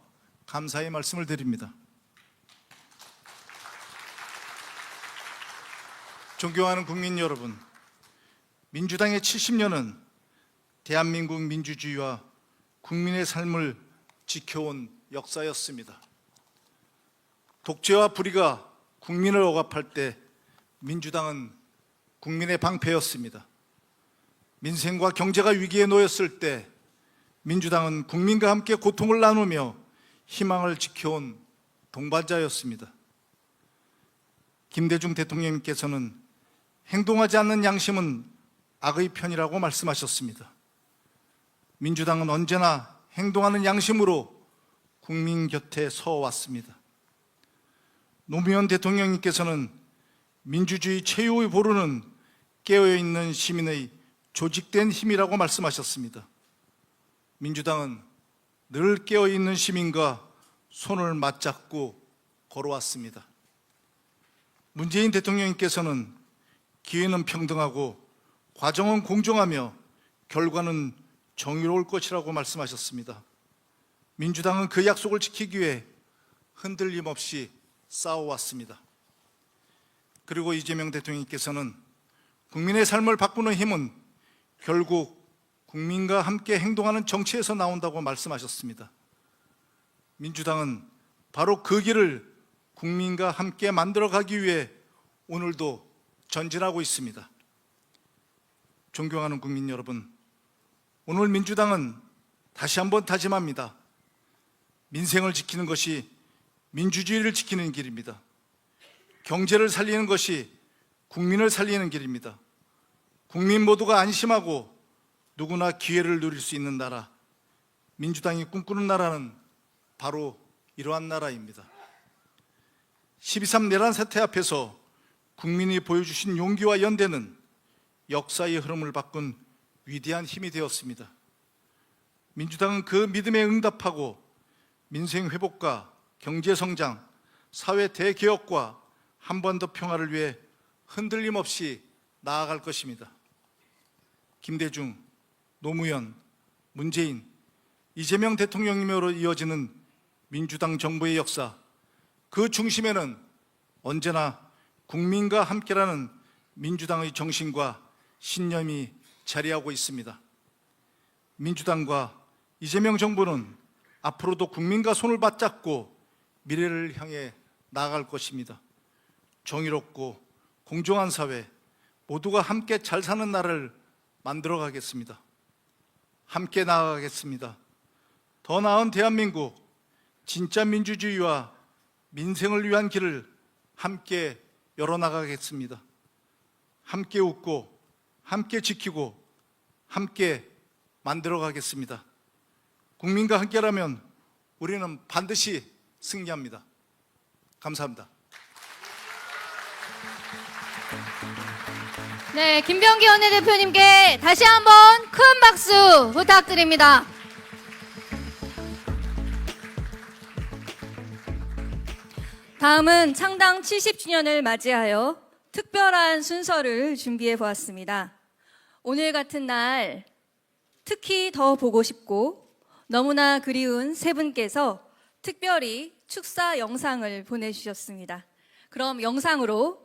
감사의 말씀을 드립니다. 존경하는 국민 여러분, 민주당의 70년은 대한민국 민주주의와 국민의 삶을 지켜온 역사였습니다. 독재와 불의가 국민을 억압할 때 민주당은 국민의 방패였습니다. 민생과 경제가 위기에 놓였을 때 민주당은 국민과 함께 고통을 나누며 희망을 지켜온 동반자였습니다. 김대중 대통령님께서는 행동하지 않는 양심은 악의 편이라고 말씀하셨습니다. 민주당은 언제나 행동하는 양심으로 국민 곁에 서 왔습니다. 노무현 대통령님께서는 민주주의 최후의 보루는 깨어있는 시민의 조직된 힘이라고 말씀하셨습니다. 민주당은 늘 깨어있는 시민과 손을 맞잡고 걸어왔습니다. 문재인 대통령님께서는 기회는 평등하고 과정은 공정하며 결과는 정의로울 것이라고 말씀하셨습니다. 민주당은 그 약속을 지키기 위해 흔들림 없이 싸워왔습니다. 그리고 이재명 대통령님께서는 국민의 삶을 바꾸는 힘은 결국 국민과 함께 행동하는 정치에서 나온다고 말씀하셨습니다. 민주당은 바로 그 길을 국민과 함께 만들어가기 위해 오늘도 전진하고 있습니다. 존경하는 국민 여러분, 오늘 민주당은 다시 한번 다짐합니다. 민생을 지키는 것이 민주주의를 지키는 길입니다. 경제를 살리는 것이 국민을 살리는 길입니다. 국민 모두가 안심하고 누구나 기회를 누릴 수 있는 나라, 민주당이 꿈꾸는 나라는 바로 이러한 나라입니다. 12.3 내란 사태 앞에서 국민이 보여주신 용기와 연대는 역사의 흐름을 바꾼 위대한 힘이 되었습니다. 민주당은 그 믿음에 응답하고 민생 회복과 경제 성장, 사회 대개혁과 한반도 평화를 위해 흔들림 없이 나아갈 것입니다. 김대중, 노무현, 문재인, 이재명 대통령님으로 이어지는 민주당 정부의 역사, 그 중심에는 언제나 국민과 함께라는 민주당의 정신과 신념이 자리하고 있습니다. 민주당과 이재명 정부는 앞으로도 국민과 손을 맞잡고 미래를 향해 나아갈 것입니다. 정의롭고 공정한 사회, 모두가 함께 잘 사는 나라를 만들어 가겠습니다. 함께 나아가겠습니다. 더 나은 대한민국, 진짜 민주주의와 민생을 위한 길을 함께 열어나가겠습니다. 함께 웃고, 함께 지키고, 함께 만들어 가겠습니다. 국민과 함께라면 우리는 반드시 승리합니다. 감사합니다. 네, 김병기 원내대표님께 다시 한번 큰 박수 부탁드립니다. 다음은 창당 70주년을 맞이하여 특별한 순서를 준비해 보았습니다. 오늘 같은 날 특히 더 보고 싶고 너무나 그리운 세 분께서 특별히 축사 영상을 보내주셨습니다. 그럼 영상으로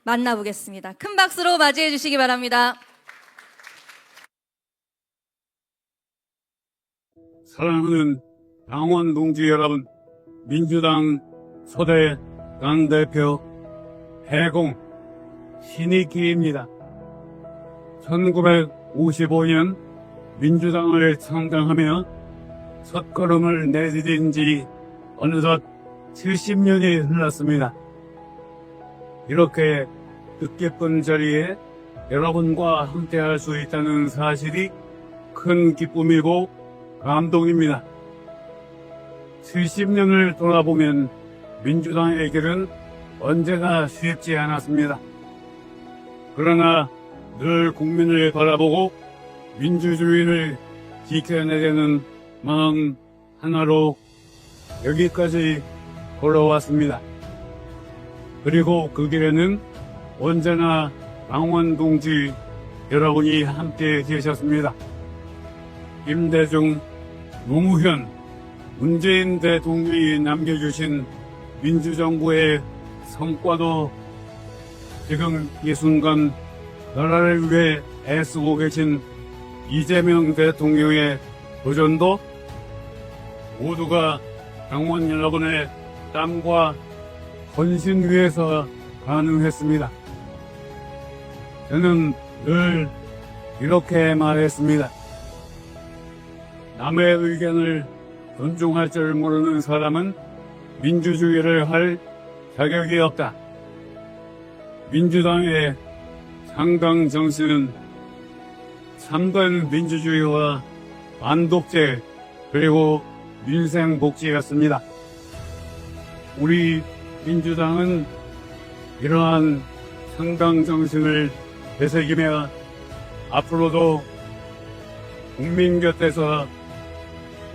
만나보겠습니다. 큰 박수로 맞이해 주시기 바랍니다. 사랑하는 당원 동지 여러분, 민주당 초대 당대표 해공 신익기입니다. 1955년 민주당을 창당하며 첫걸음을 내디딘 지 어느덧 70년이 흘렀습니다. 이렇게 뜻깊은 자리에 여러분과 함께할 수 있다는 사실이 큰 기쁨이고 감동입니다. 70년을 돌아보면 민주당의 길은 언제나 쉽지 않았습니다. 그러나 늘 국민을 바라보고 민주주의를 지켜내려는 마음 하나로 여기까지 걸어왔습니다. 그리고 그 길에는 언제나 당원 동지 여러분이 함께 계셨습니다. 김대중, 노무현, 문재인 대통령이 남겨주신 민주정부의 성과도 지금 이 순간 나라를 위해 애쓰고 계신 이재명 대통령의 도전도 모두가 당원 여러분의 땀과 헌신 위에서 가능했습니다. 저는 늘 이렇게 말했습니다. 남의 의견을 존중할 줄 모르는 사람은 민주주의를 할 자격이 없다. 민주당의 창당 정신은 참된 민주주의와 반독재 그리고 민생복지였습니다. 우리 민주당은 이러한 창당 정신을 되새기며 앞으로도 국민 곁에서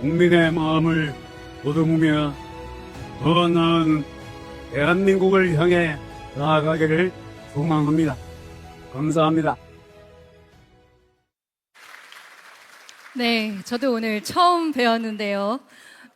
국민의 마음을 보듬으며 더 나은 대한민국을 향해 나아가기를 소망합니다. 감사합니다. 네, 저도 오늘 처음 배웠는데요.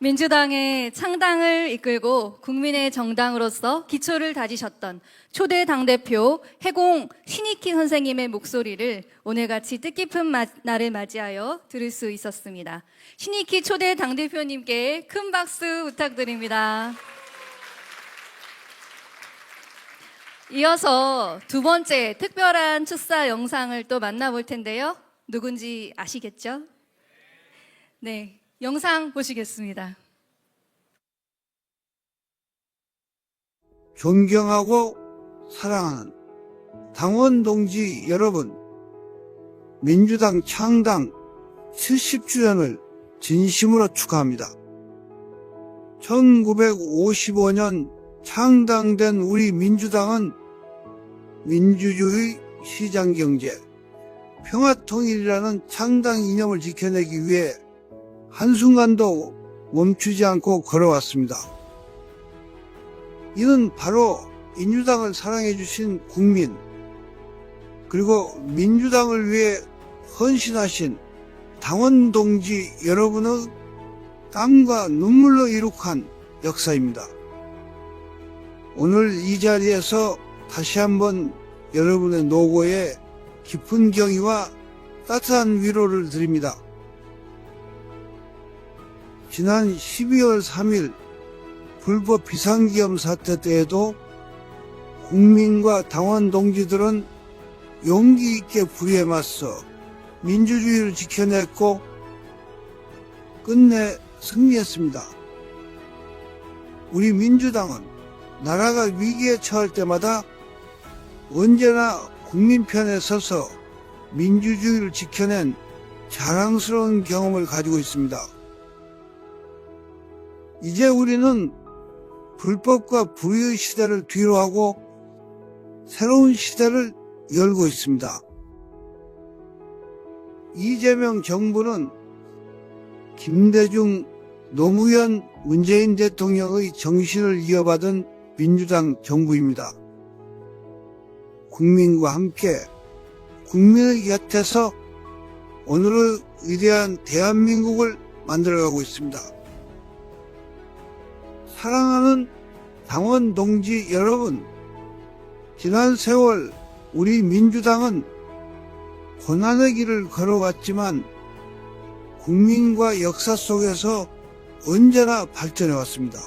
민주당의 창당을 이끌고 국민의 정당으로서 기초를 다지셨던 초대 당대표 해공 신익희 선생님의 목소리를 오늘같이 뜻깊은 날을 맞이하여 들을 수 있었습니다. 신익희 초대 당대표님께 큰 박수 부탁드립니다. 이어서 두 번째 특별한 축사 영상을 또 만나볼 텐데요. 누군지 아시겠죠? 네, 영상 보시겠습니다. 존경하고 사랑하는 당원 동지 여러분, 민주당 창당 70주년을 진심으로 축하합니다. 1955년 창당된 우리 민주당은 민주주의, 시장경제, 평화통일이라는 창당 이념을 지켜내기 위해 한순간도 멈추지 않고 걸어왔습니다. 이는 바로 민주당을 사랑해 주신 국민, 그리고 민주당을 위해 헌신하신 당원 동지 여러분의 땀과 눈물로 이룩한 역사입니다. 오늘 이 자리에서 다시 한번 여러분의 노고에 깊은 경의와 따뜻한 위로를 드립니다. 지난 12월 3일 불법 비상기업 사태 때에도 국민과 당원 동지들은 용기 있게 불의에 맞서 민주주의를 지켜냈고 끝내 승리했습니다. 우리 민주당은 나라가 위기에 처할 때마다 언제나 국민 편에 서서 민주주의를 지켜낸 자랑스러운 경험을 가지고 있습니다. 이제 우리는 불법과 불의의 시대를 뒤로하고 새로운 시대를 열고 있습니다. 이재명 정부는 김대중, 노무현, 문재인 대통령의 정신을 이어받은 민주당 정부입니다. 국민과 함께 국민의 곁에서 오늘의 위대한 대한민국을 만들어가고 있습니다. 사랑하는 당원 동지 여러분, 지난 세월 우리 민주당은 고난의 길을 걸어왔지만 국민과 역사 속에서 언제나 발전해 왔습니다.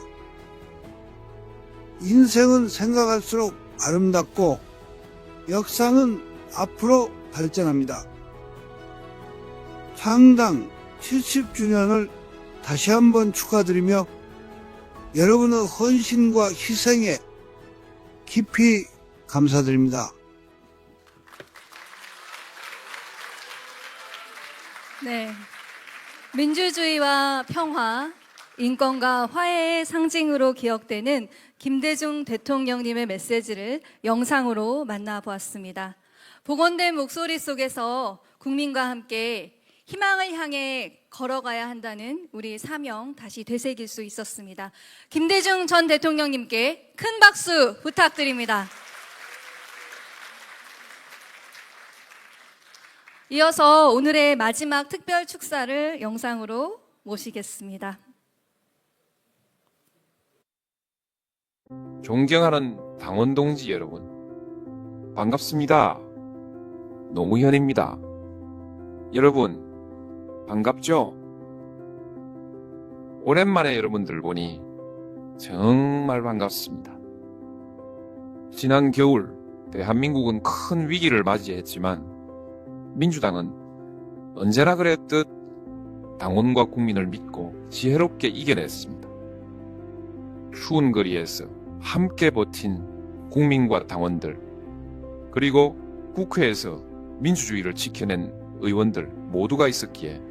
인생은 생각할수록 아름답고 역사는 앞으로 발전합니다. 창당 70주년을 다시 한번 축하드리며 여러분의 헌신과 희생에 깊이 감사드립니다. 네, 민주주의와 평화, 인권과 화해의 상징으로 기억되는 김대중 대통령님의 메시지를 영상으로 만나보았습니다. 복원된 목소리 속에서 국민과 함께 희망을 향해 걸어가야 한다는 우리 사명 다시 되새길 수 있었습니다. 김대중 전 대통령님께 큰 박수 부탁드립니다. 이어서 오늘의 마지막 특별 축사를 영상으로 모시겠습니다. 존경하는 당원 동지 여러분, 반갑습니다. 노무현입니다. 여러분, 반갑죠? 오랜만에 여러분들 보니 정말 반갑습니다. 지난 겨울 대한민국은 큰 위기를 맞이했지만 민주당은 언제나 그랬듯 당원과 국민을 믿고 지혜롭게 이겨냈습니다. 추운 거리에서 함께 버틴 국민과 당원들, 그리고 국회에서 민주주의를 지켜낸 의원들 모두가 있었기에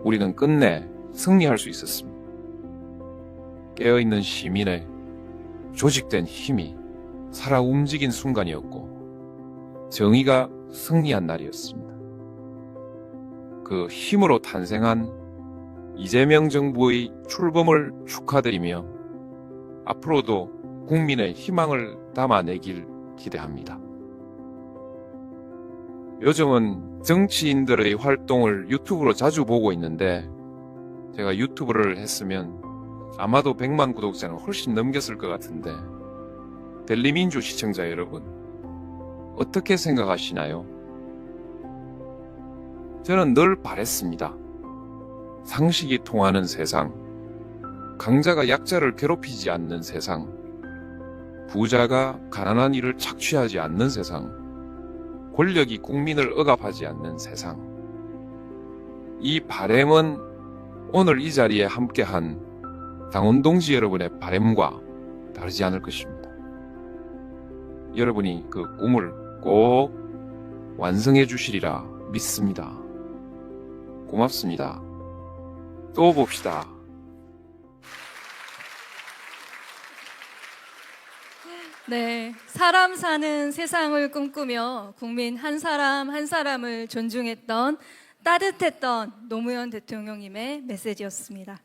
우리는 끝내 승리할 수 있었습니다. 깨어있는 시민의 조직된 힘이 살아 움직인 순간이었고 정의가 승리한 날이었습니다. 그 힘으로 탄생한 이재명 정부의 출범을 축하드리며 앞으로도 국민의 희망을 담아내길 기대합니다. 요즘은 정치인들의 활동을 유튜브로 자주 보고 있는데 제가 유튜브를 했으면 아마도 100만 구독자는 훨씬 넘겼을 것 같은데 델리민주 시청자 여러분, 어떻게 생각하시나요? 저는 늘 바랬습니다. 상식이 통하는 세상, 강자가 약자를 괴롭히지 않는 세상, 부자가 가난한 이를 착취하지 않는 세상, 권력이 국민을 억압하지 않는 세상. 이 바램은 오늘 이 자리에 함께한 당원 동지 여러분의 바램과 다르지 않을 것입니다. 여러분이 그 꿈을 꼭 완성해 주시리라 믿습니다. 고맙습니다. 또 봅시다. 네, 사람 사는 세상을 꿈꾸며 국민 한 사람 한 사람을 존중했던 따뜻했던 노무현 대통령님의 메시지였습니다.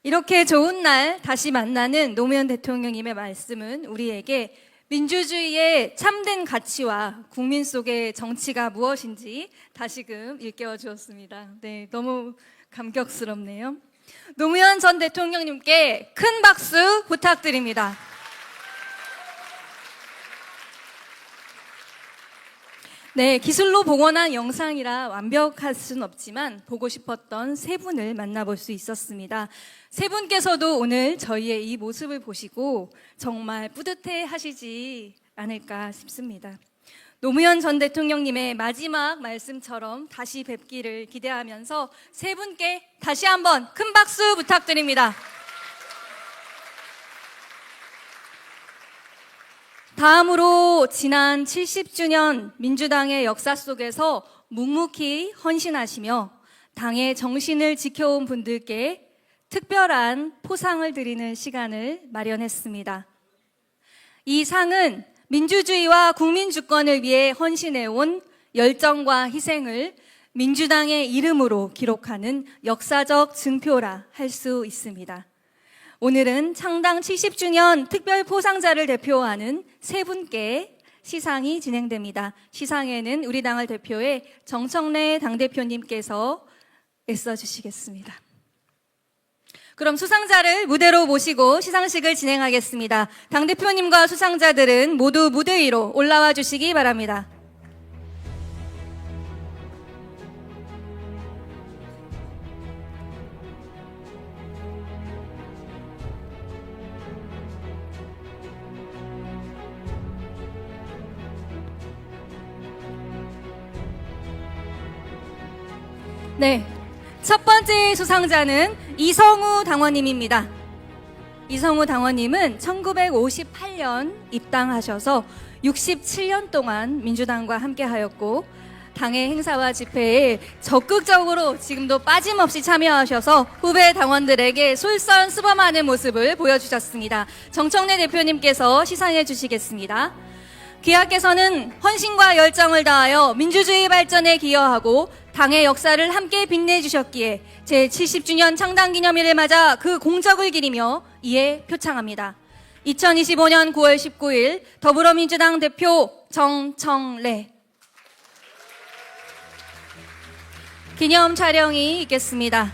이렇게 좋은 날 다시 만나는 노무현 대통령님의 말씀은 우리에게 민주주의의 참된 가치와 국민 속의 정치가 무엇인지 다시금 일깨워 주었습니다. 네, 너무 감격스럽네요. 노무현 전 대통령님께 큰 박수 부탁드립니다. 네, 기술로 복원한 영상이라 완벽할 수는 없지만 보고 싶었던 세 분을 만나볼 수 있었습니다. 세 분께서도 오늘 저희의 이 모습을 보시고 정말 뿌듯해 하시지 않을까 싶습니다. 노무현 전 대통령님의 마지막 말씀처럼 다시 뵙기를 기대하면서 세 분께 다시 한번 큰 박수 부탁드립니다. 다음으로 지난 70주년 민주당의 역사 속에서 묵묵히 헌신하시며 당의 정신을 지켜온 분들께 특별한 포상을 드리는 시간을 마련했습니다. 이 상은 민주주의와 국민주권을 위해 헌신해온 열정과 희생을 민주당의 이름으로 기록하는 역사적 증표라 할 수 있습니다. 오늘은 창당 70주년 특별 포상자를 대표하는 세 분께 시상이 진행됩니다. 시상에는 우리 당을 대표해 정청래 당대표님께서 애써주시겠습니다. 그럼 수상자를 무대로 모시고 시상식을 진행하겠습니다. 당대표님과 수상자들은 모두 무대 위로 올라와 주시기 바랍니다. 네, 첫 번째 수상자는 이성우 당원님입니다. 이성우 당원님은 1958년 입당하셔서 67년 동안 민주당과 함께하였고 당의 행사와 집회에 적극적으로 지금도 빠짐없이 참여하셔서 후배 당원들에게 솔선수범하는 모습을 보여주셨습니다. 정청래 대표님께서 시상해 주시겠습니다. 귀하께서는 헌신과 열정을 다하여 민주주의 발전에 기여하고 당의 역사를 함께 빛내주셨기에 제70주년 창당기념일을 맞아 그 공적을 기리며 이에 표창합니다. 2025년 9월 19일 더불어민주당 대표 정청래. 기념 촬영이 있겠습니다.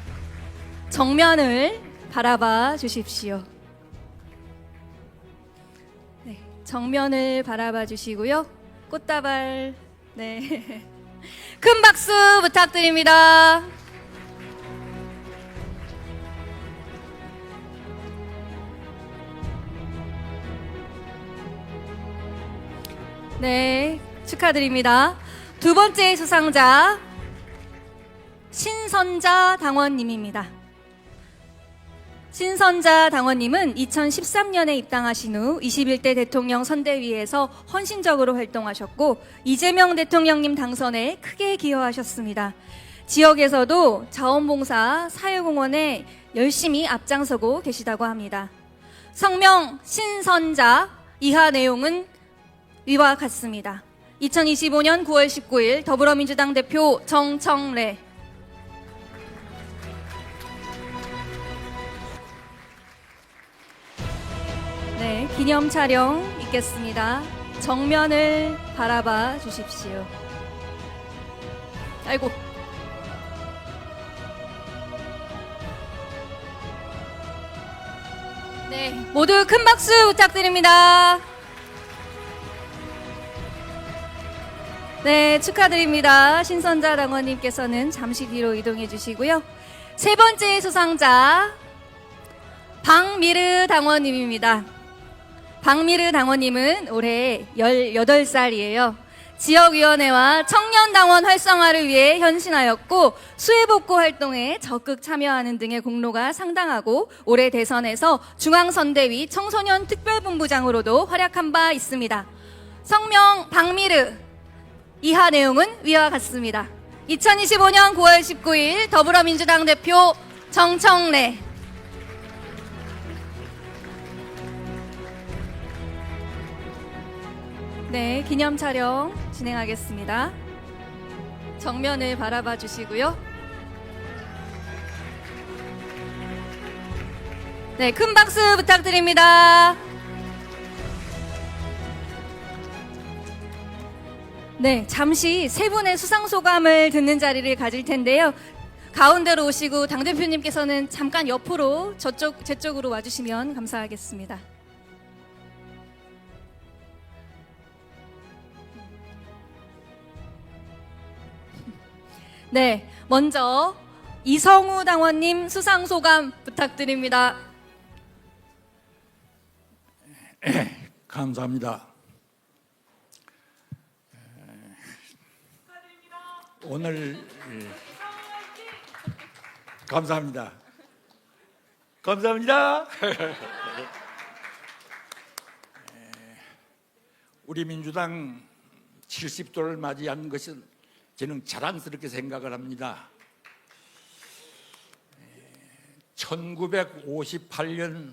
정면을 바라봐 주십시오. 네, 정면을 바라봐 주시고요. 꽃다발, 네. 큰 박수 부탁드립니다. 네, 축하드립니다. 두 번째 수상자, 신선자 당원님입니다. 신선자 당원님은 2013년에 입당하신 후 21대 대통령 선대위에서 헌신적으로 활동하셨고 이재명 대통령님 당선에 크게 기여하셨습니다. 지역에서도 자원봉사, 사회공헌에 열심히 앞장서고 계시다고 합니다. 성명 신선자, 이하 내용은 위와 같습니다. 2025년 9월 19일 더불어민주당 대표 정청래. 네, 기념 촬영 있겠습니다. 정면을 바라봐 주십시오. 아이고. 네, 모두 큰 박수 부탁드립니다. 네, 축하드립니다. 신선자 당원님께서는 잠시 뒤로 이동해 주시고요. 세 번째 수상자, 박미르 당원님입니다. 박미르 당원님은 올해 18살이에요. 지역위원회와 청년당원 활성화를 위해 헌신하였고 수해복구 활동에 적극 참여하는 등의 공로가 상당하고 올해 대선에서 중앙선대위 청소년 특별본부장으로도 활약한 바 있습니다. 성명 박미르, 이하 내용은 위와 같습니다. 2025년 9월 19일 더불어민주당 대표 정청래. 네, 기념 촬영 진행하겠습니다. 정면을 바라봐 주시고요. 네, 큰 박수 부탁드립니다. 네, 잠시 세 분의 수상소감을 듣는 자리를 가질 텐데요. 가운데로 오시고 당대표님께서는 잠깐 옆으로 제 쪽으로 와주시면 감사하겠습니다. 네, 먼저 이성우 당원님 수상소감 부탁드립니다. 감사합니다. 오늘 감사합니다. 감사합니다. 우리 민주당 70도를 맞이한 것은 저는 자랑스럽게 생각을 합니다. 1958년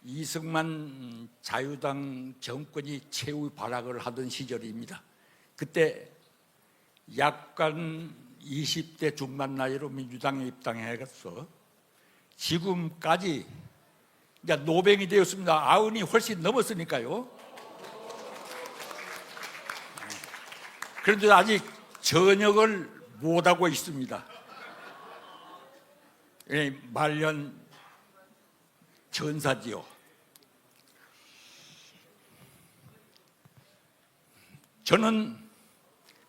이승만 자유당 정권이 최후 발악을 하던 시절입니다. 그때 약간 20대 중반 나이로 민주당에 입당해서 지금까지 노병이 되었습니다. 90이 훨씬 넘었으니까요. 그런데 아직 전역을 못하고 있습니다. 말년 전사지요. 저는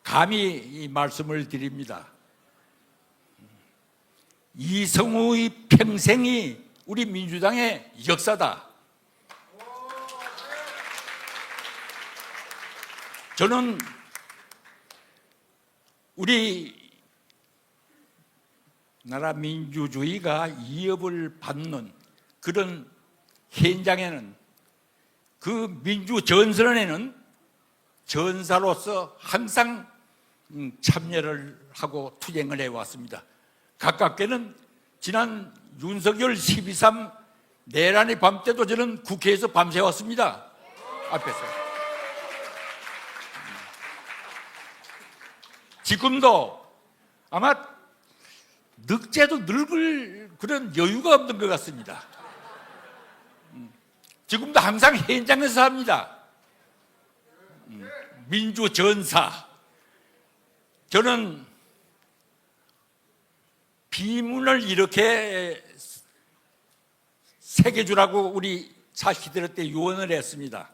감히 이 말씀을 드립니다. 이성우의 평생이 우리 민주당의 역사다. 저는 우리 나라 민주주의가 위협을 받는 그런 현장에는, 그 민주 전선에는 전사로서 항상 참여를 하고 투쟁을 해왔습니다. 가깝게는 지난 윤석열 12.3 내란의 밤 때도 저는 국회에서 밤새웠습니다. 앞에서. 지금도 아마 늙재도 늙을 그런 여유가 없는 것 같습니다. 지금도 항상 현장에서 합니다. 민주전사. 저는 비문을 이렇게 새겨주라고 우리 자식들한테 유언을 했습니다.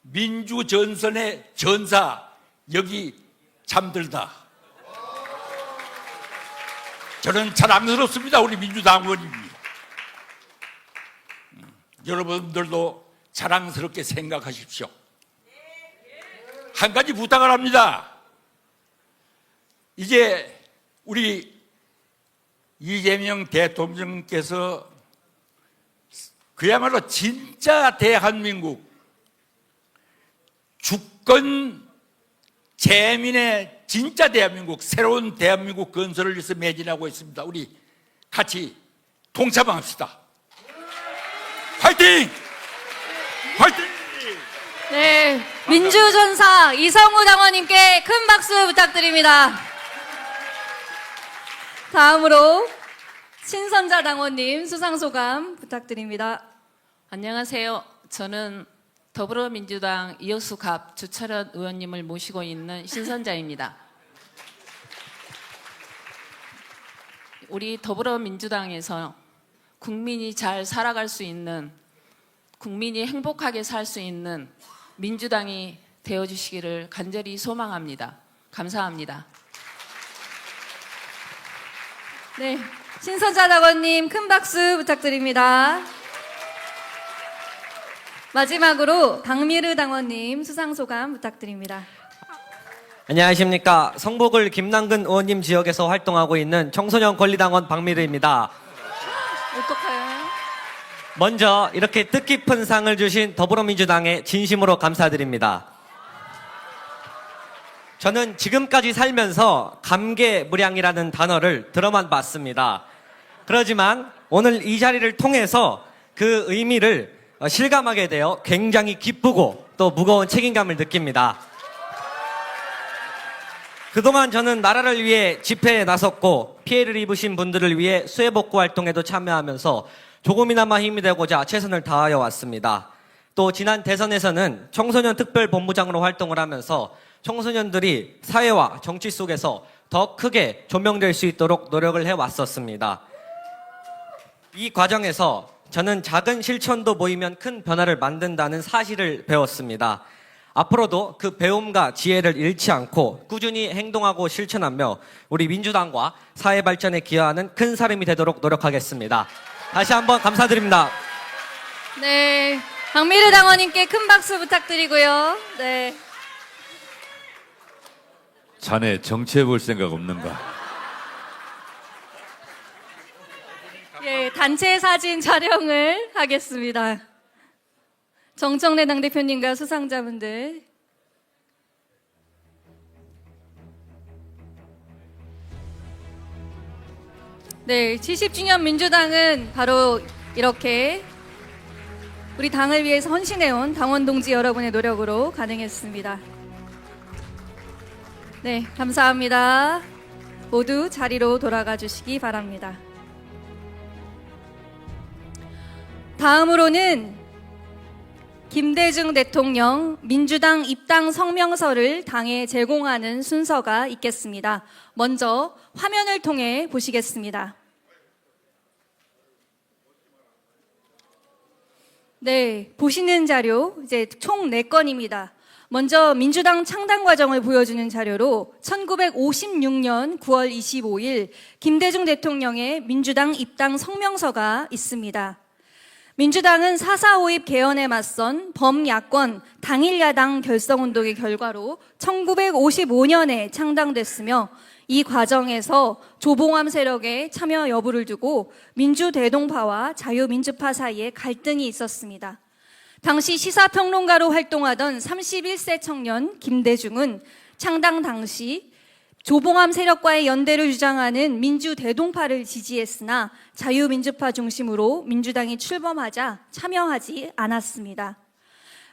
민주전선의 전사, 여기 잠들다. 저는 자랑스럽습니다. 우리 민주당원입니다. 여러분들도 자랑스럽게 생각하십시오. 한 가지 부탁을 합니다. 이제 우리 이재명 대통령께서 그야말로 진짜 대한민국 주권 재민의 진짜 대한민국, 새로운 대한민국 건설을 위해서 매진하고 있습니다. 우리 같이 동참합시다. 화이팅! 화이팅! 네, 민주전사 이성우 당원님께 큰 박수 부탁드립니다. 다음으로 신선자 당원님 수상소감 부탁드립니다. 안녕하세요. 저는 더불어민주당 이호수 갑 주철현 의원님을 모시고 있는 신선자입니다. 우리 더불어민주당에서 국민이 잘 살아갈 수 있는, 국민이 행복하게 살 수 있는 민주당이 되어주시기를 간절히 소망합니다. 감사합니다. 네, 신선자 당원님 큰 박수 부탁드립니다. 마지막으로 박미르 당원님 수상소감 부탁드립니다. 안녕하십니까. 성북을 김남근 의원님 지역에서 활동하고 있는 청소년 권리당원 박미르입니다. 어떡해요? 먼저 이렇게 뜻깊은 상을 주신 더불어민주당에 진심으로 감사드립니다. 저는 지금까지 살면서 감개무량이라는 단어를 들어만 봤습니다. 그렇지만 오늘 이 자리를 통해서 그 의미를 실감하게 되어 굉장히 기쁘고 또 무거운 책임감을 느낍니다. 그동안 저는 나라를 위해 집회에 나섰고 피해를 입으신 분들을 위해 수해복구 활동에도 참여하면서 조금이나마 힘이 되고자 최선을 다하여 왔습니다. 또 지난 대선에서는 청소년 특별본부장으로 활동을 하면서 청소년들이 사회와 정치 속에서 더 크게 조명될 수 있도록 노력을 해왔었습니다. 이 과정에서 저는 작은 실천도 모이면 큰 변화를 만든다는 사실을 배웠습니다. 앞으로도 그 배움과 지혜를 잃지 않고 꾸준히 행동하고 실천하며 우리 민주당과 사회 발전에 기여하는 큰 사람이 되도록 노력하겠습니다. 다시 한번 감사드립니다. 네, 박미르 당원님께 큰 박수 부탁드리고요. 네. 자네 정치해볼 생각 없는가? 예, 단체 사진 촬영을 하겠습니다. 정청래 당대표님과 수상자분들. 네, 70주년 민주당은 바로 이렇게 우리 당을 위해서 헌신해온 당원 동지 여러분의 노력으로 가능했습니다. 네, 감사합니다. 모두 자리로 돌아가 주시기 바랍니다. 다음으로는 김대중 대통령 민주당 입당 성명서를 당에 제공하는 순서가 있겠습니다. 먼저 화면을 통해 보시겠습니다. 네, 보시는 자료 이제 총 4건입니다. 먼저 민주당 창당 과정을 보여주는 자료로 1956년 9월 25일 김대중 대통령의 민주당 입당 성명서가 있습니다. 민주당은 4.4 5.입 개헌에 맞선 범야권 당일야당 결성운동의 결과로 1955년에 창당됐으며 이 과정에서 조봉암 세력의 참여 여부를 두고 민주대동파와 자유민주파 사이에 갈등이 있었습니다. 당시 시사평론가로 활동하던 31세 청년 김대중은 창당 당시 조봉암 세력과의 연대를 주장하는 민주대동파를 지지했으나 자유민주파 중심으로 민주당이 출범하자 참여하지 않았습니다.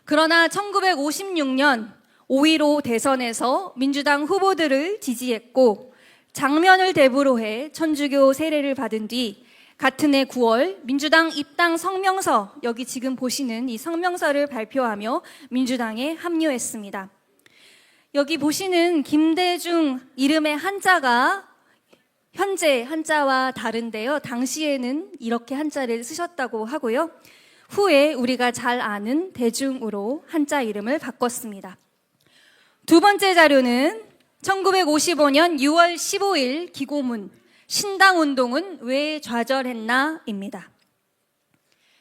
그러나 1956년 5.15 대선에서 민주당 후보들을 지지했고 장면을 대부로 해 천주교 세례를 받은 뒤 같은 해 9월 민주당 입당 성명서, 여기 지금 보시는 이 성명서를 발표하며 민주당에 합류했습니다. 여기 보시는 김대중 이름의 한자가 현재 한자와 다른데요. 당시에는 이렇게 한자를 쓰셨다고 하고요. 후에 우리가 잘 아는 대중으로 한자 이름을 바꿨습니다. 두 번째 자료는 1955년 6월 15일 기고문 신당운동은 왜 좌절했나?입니다.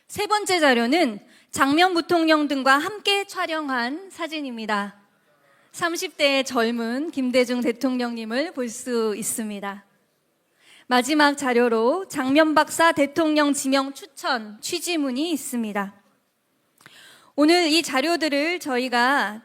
세 번째 자료는 장면 부통령 등과 함께 촬영한 사진입니다. 30대의 젊은 김대중 대통령님을 볼 수 있습니다. 마지막 자료로 장면 박사 대통령 지명 추천 취지문이 있습니다. 오늘 이 자료들을 저희가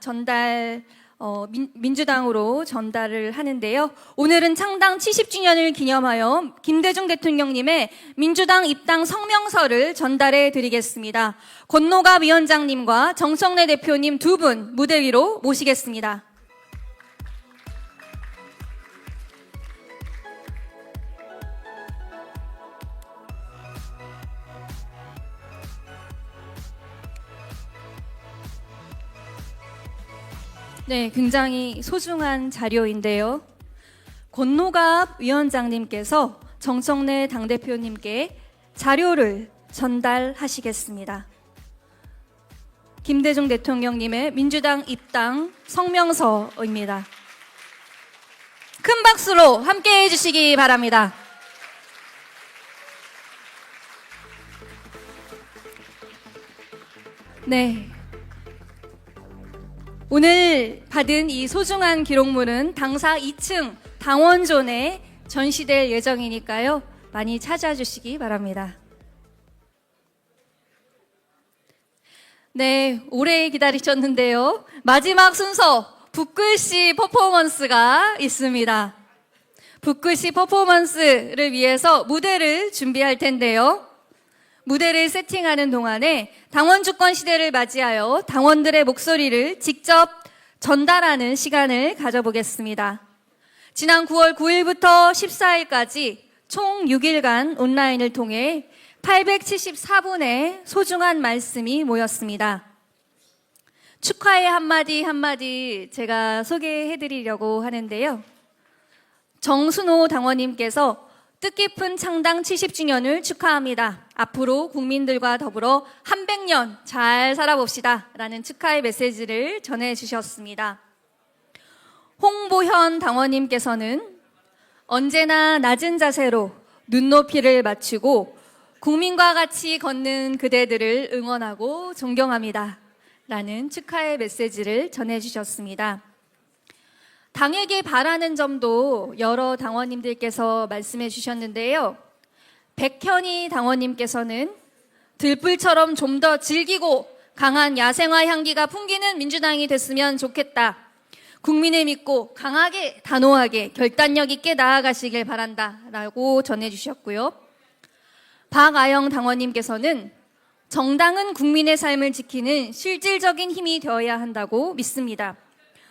민주당으로 전달을 하는데요. 오늘은 창당 70주년을 기념하여 김대중 대통령님의 민주당 입당 성명서를 전달해 드리겠습니다. 권노갑 위원장님과 정성래 대표님 두 분 무대 위로 모시겠습니다. 네, 굉장히 소중한 자료인데요. 권노갑 위원장님께서 정성래 당대표님께 자료를 전달하시겠습니다. 김대중 대통령님의 민주당 입당 성명서입니다. 큰 박수로 함께 해주시기 바랍니다. 네. 오늘 받은 이 소중한 기록물은 당사 2층 당원존에 전시될 예정이니까요. 많이 찾아주시기 바랍니다. 네, 오래 기다리셨는데요. 마지막 순서 붓글씨 퍼포먼스가 있습니다. 붓글씨 퍼포먼스를 위해서 무대를 준비할 텐데요. 무대를 세팅하는 동안에 당원 주권 시대를 맞이하여 당원들의 목소리를 직접 전달하는 시간을 가져보겠습니다. 지난 9월 9일부터 14일까지 총 6일간 온라인을 통해 874분의 소중한 말씀이 모였습니다. 축하의 한마디 한마디 제가 소개해드리려고 하는데요. 정순호 당원님께서 뜻깊은 창당 70주년을 축하합니다. 앞으로 국민들과 더불어 한 100년 잘 살아봅시다 라는 축하의 메시지를 전해주셨습니다. 홍보현 당원님께서는 언제나 낮은 자세로 눈높이를 맞추고 국민과 같이 걷는 그대들을 응원하고 존경합니다 라는 축하의 메시지를 전해주셨습니다. 당에게 바라는 점도 여러 당원님들께서 말씀해 주셨는데요. 백현희 당원님께서는 들불처럼 좀 더 즐기고 강한 야생화 향기가 풍기는 민주당이 됐으면 좋겠다. 국민을 믿고 강하게 단호하게 결단력 있게 나아가시길 바란다 라고 전해주셨고요. 박아영 당원님께서는 정당은 국민의 삶을 지키는 실질적인 힘이 되어야 한다고 믿습니다.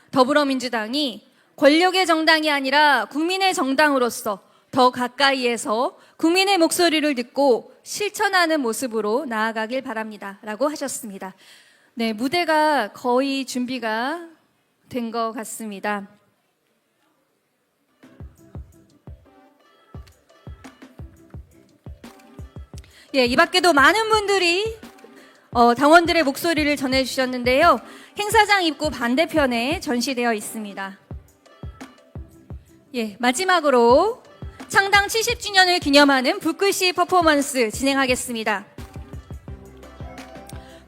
더불어민주당이 권력의 정당이 아니라 국민의 정당으로서 더 가까이에서 국민의 목소리를 듣고 실천하는 모습으로 나아가길 바랍니다 라고 하셨습니다. 네, 무대가 거의 준비가 된 것 같습니다. 예, 이 밖에도 많은 분들이 당원들의 목소리를 전해주셨는데요. 행사장 입구 반대편에 전시되어 있습니다. 예, 마지막으로 창당 70주년을 기념하는 붓글씨 퍼포먼스 진행하겠습니다.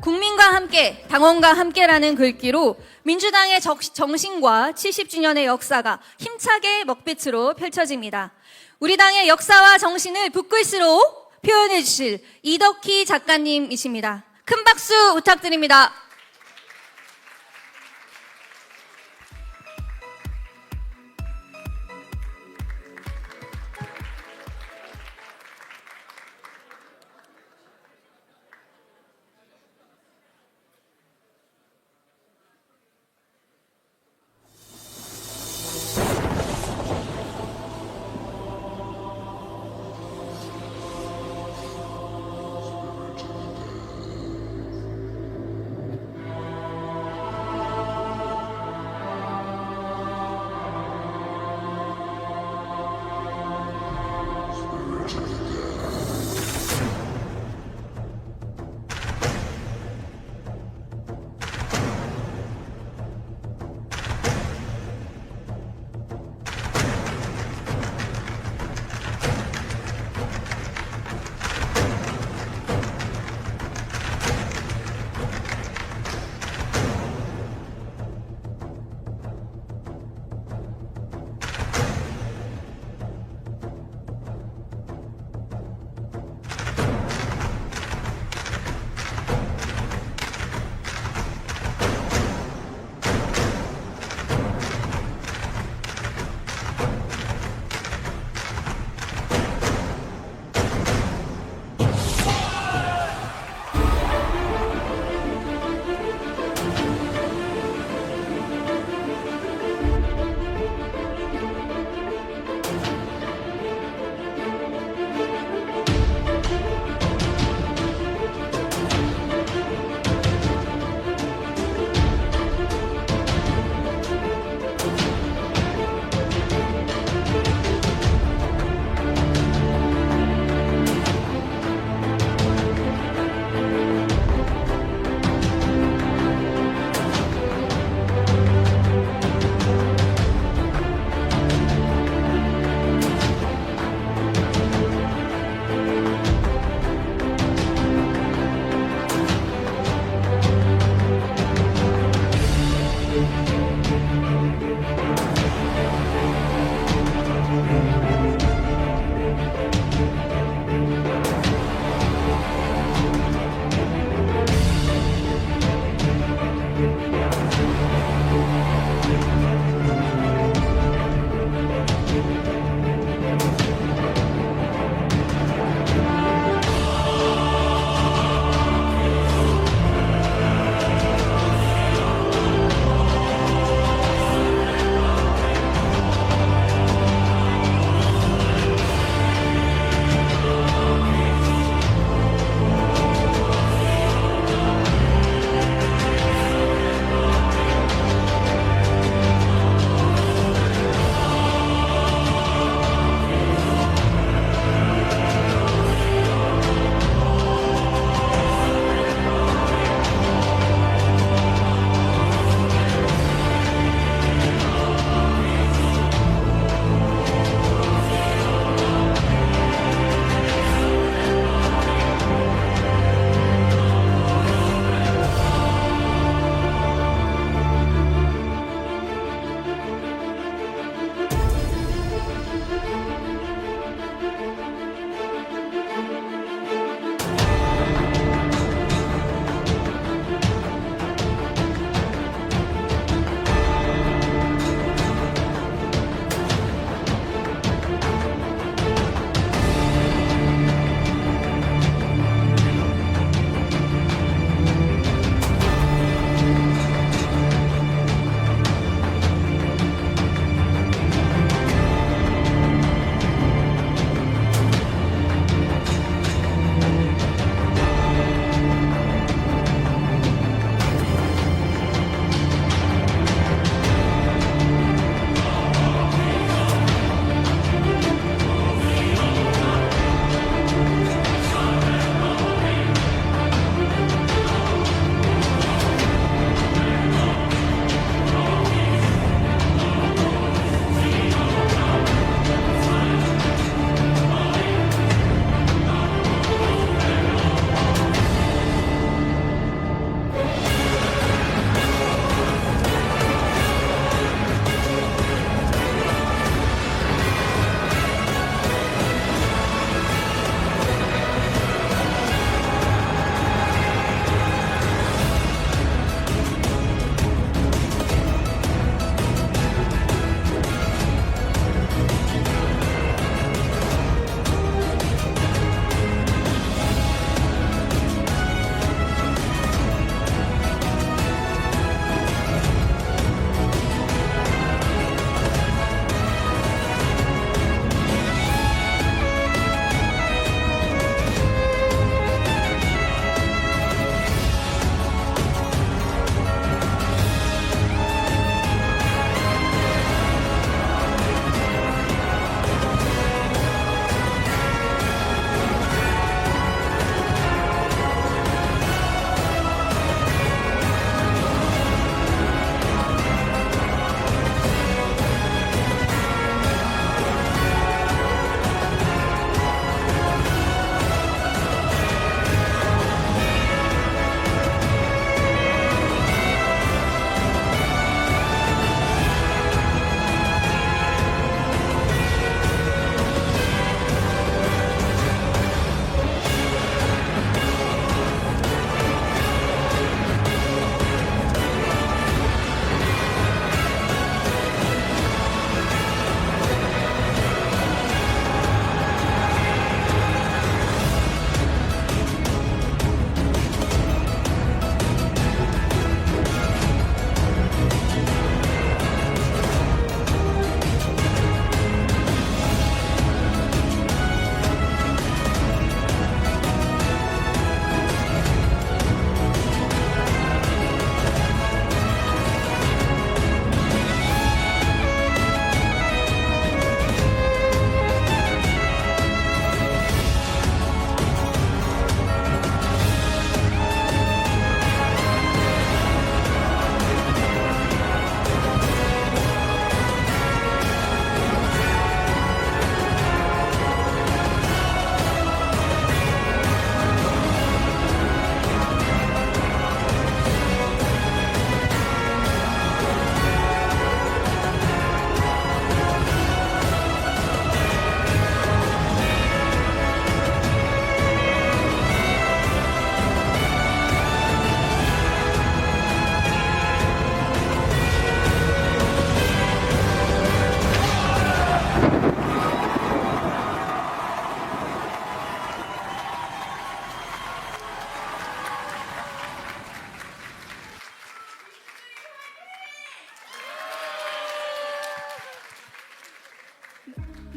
국민과 함께, 당원과 함께라는 글귀로 민주당의 정신과 70주년의 역사가 힘차게 먹빛으로 펼쳐집니다. 우리 당의 역사와 정신을 붓글씨로 표현해 주실 이덕희 작가님이십니다. 큰 박수 부탁드립니다.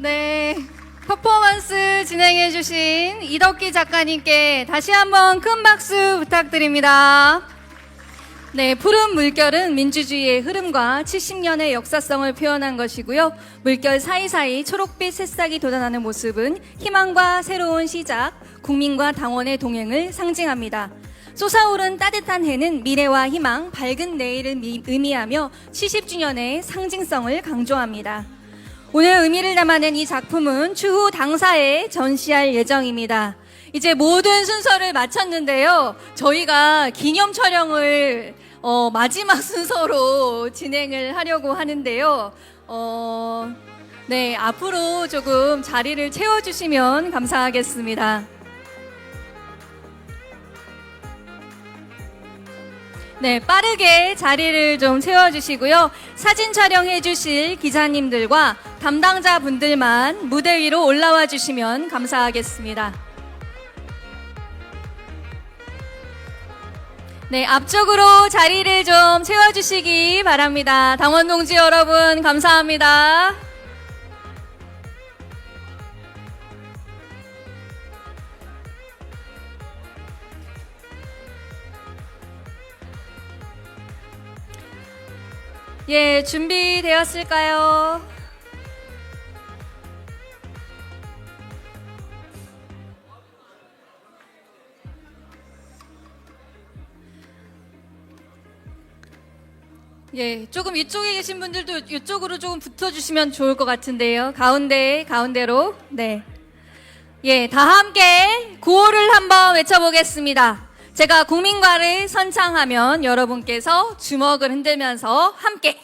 네, 퍼포먼스 진행해주신 이덕기 작가님께 다시 한번 큰 박수 부탁드립니다. 네, 푸른 물결은 민주주의의 흐름과 70년의 역사성을 표현한 것이고요. 물결 사이사이 초록빛 새싹이 돋아나는 모습은 희망과 새로운 시작, 국민과 당원의 동행을 상징합니다. 솟아오른 따뜻한 해는 미래와 희망, 밝은 내일을 의미하며 70주년의 상징성을 강조합니다. 오늘 의미를 담아낸 이 작품은 추후 당사에 전시할 예정입니다. 이제 모든 순서를 마쳤는데요. 저희가 기념 촬영을 마지막 순서로 진행을 하려고 하는데요. 네, 앞으로 조금 자리를 채워주시면 감사하겠습니다. 네, 빠르게 자리를 좀 채워주시고요. 사진 촬영해 주실 기자님들과 담당자분들만 무대 위로 올라와 주시면 감사하겠습니다. 네, 앞쪽으로 자리를 좀 채워주시기 바랍니다. 당원 동지 여러분, 감사합니다. 예, 준비되었을까요? 예, 조금 이쪽에 계신 분들도 이쪽으로 조금 붙어주시면 좋을 것 같은데요. 가운데로. 네. 예, 다 함께 구호를 한번 외쳐보겠습니다. 제가 국민가를 선창하면 여러분께서 주먹을 흔들면서 함께,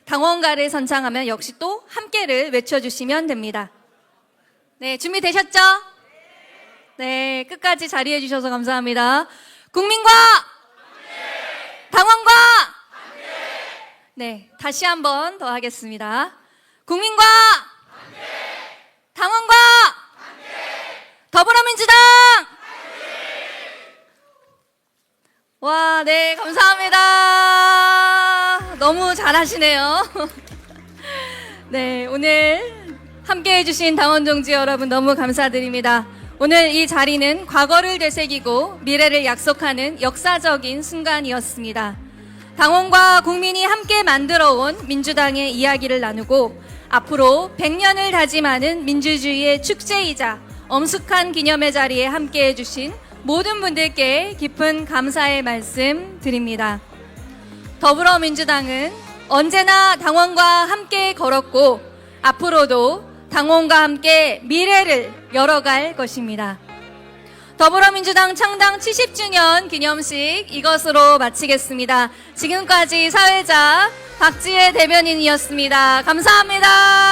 당원가를 선창하면 역시 또 함께를 외쳐주시면 됩니다. 네, 준비되셨죠? 네, 끝까지 자리해 주셔서 감사합니다. 국민과 당원과 네, 다시 한 번 더 하겠습니다. 국민과 당원과 더불어민주당! 와, 네, 감사합니다. 너무 잘하시네요. 네, 오늘 함께 해주신 당원 동지 여러분 너무 감사드립니다. 오늘 이 자리는 과거를 되새기고 미래를 약속하는 역사적인 순간이었습니다. 당원과 국민이 함께 만들어온 민주당의 이야기를 나누고 앞으로 100년을 다짐하는 민주주의의 축제이자 엄숙한 기념의 자리에 함께 해주신 모든 분들께 깊은 감사의 말씀 드립니다. 더불어민주당은 언제나 당원과 함께 걸었고 앞으로도 당원과 함께 미래를 열어갈 것입니다. 더불어민주당 창당 70주년 기념식 이것으로 마치겠습니다. 지금까지 사회자 박지혜 대변인이었습니다. 감사합니다.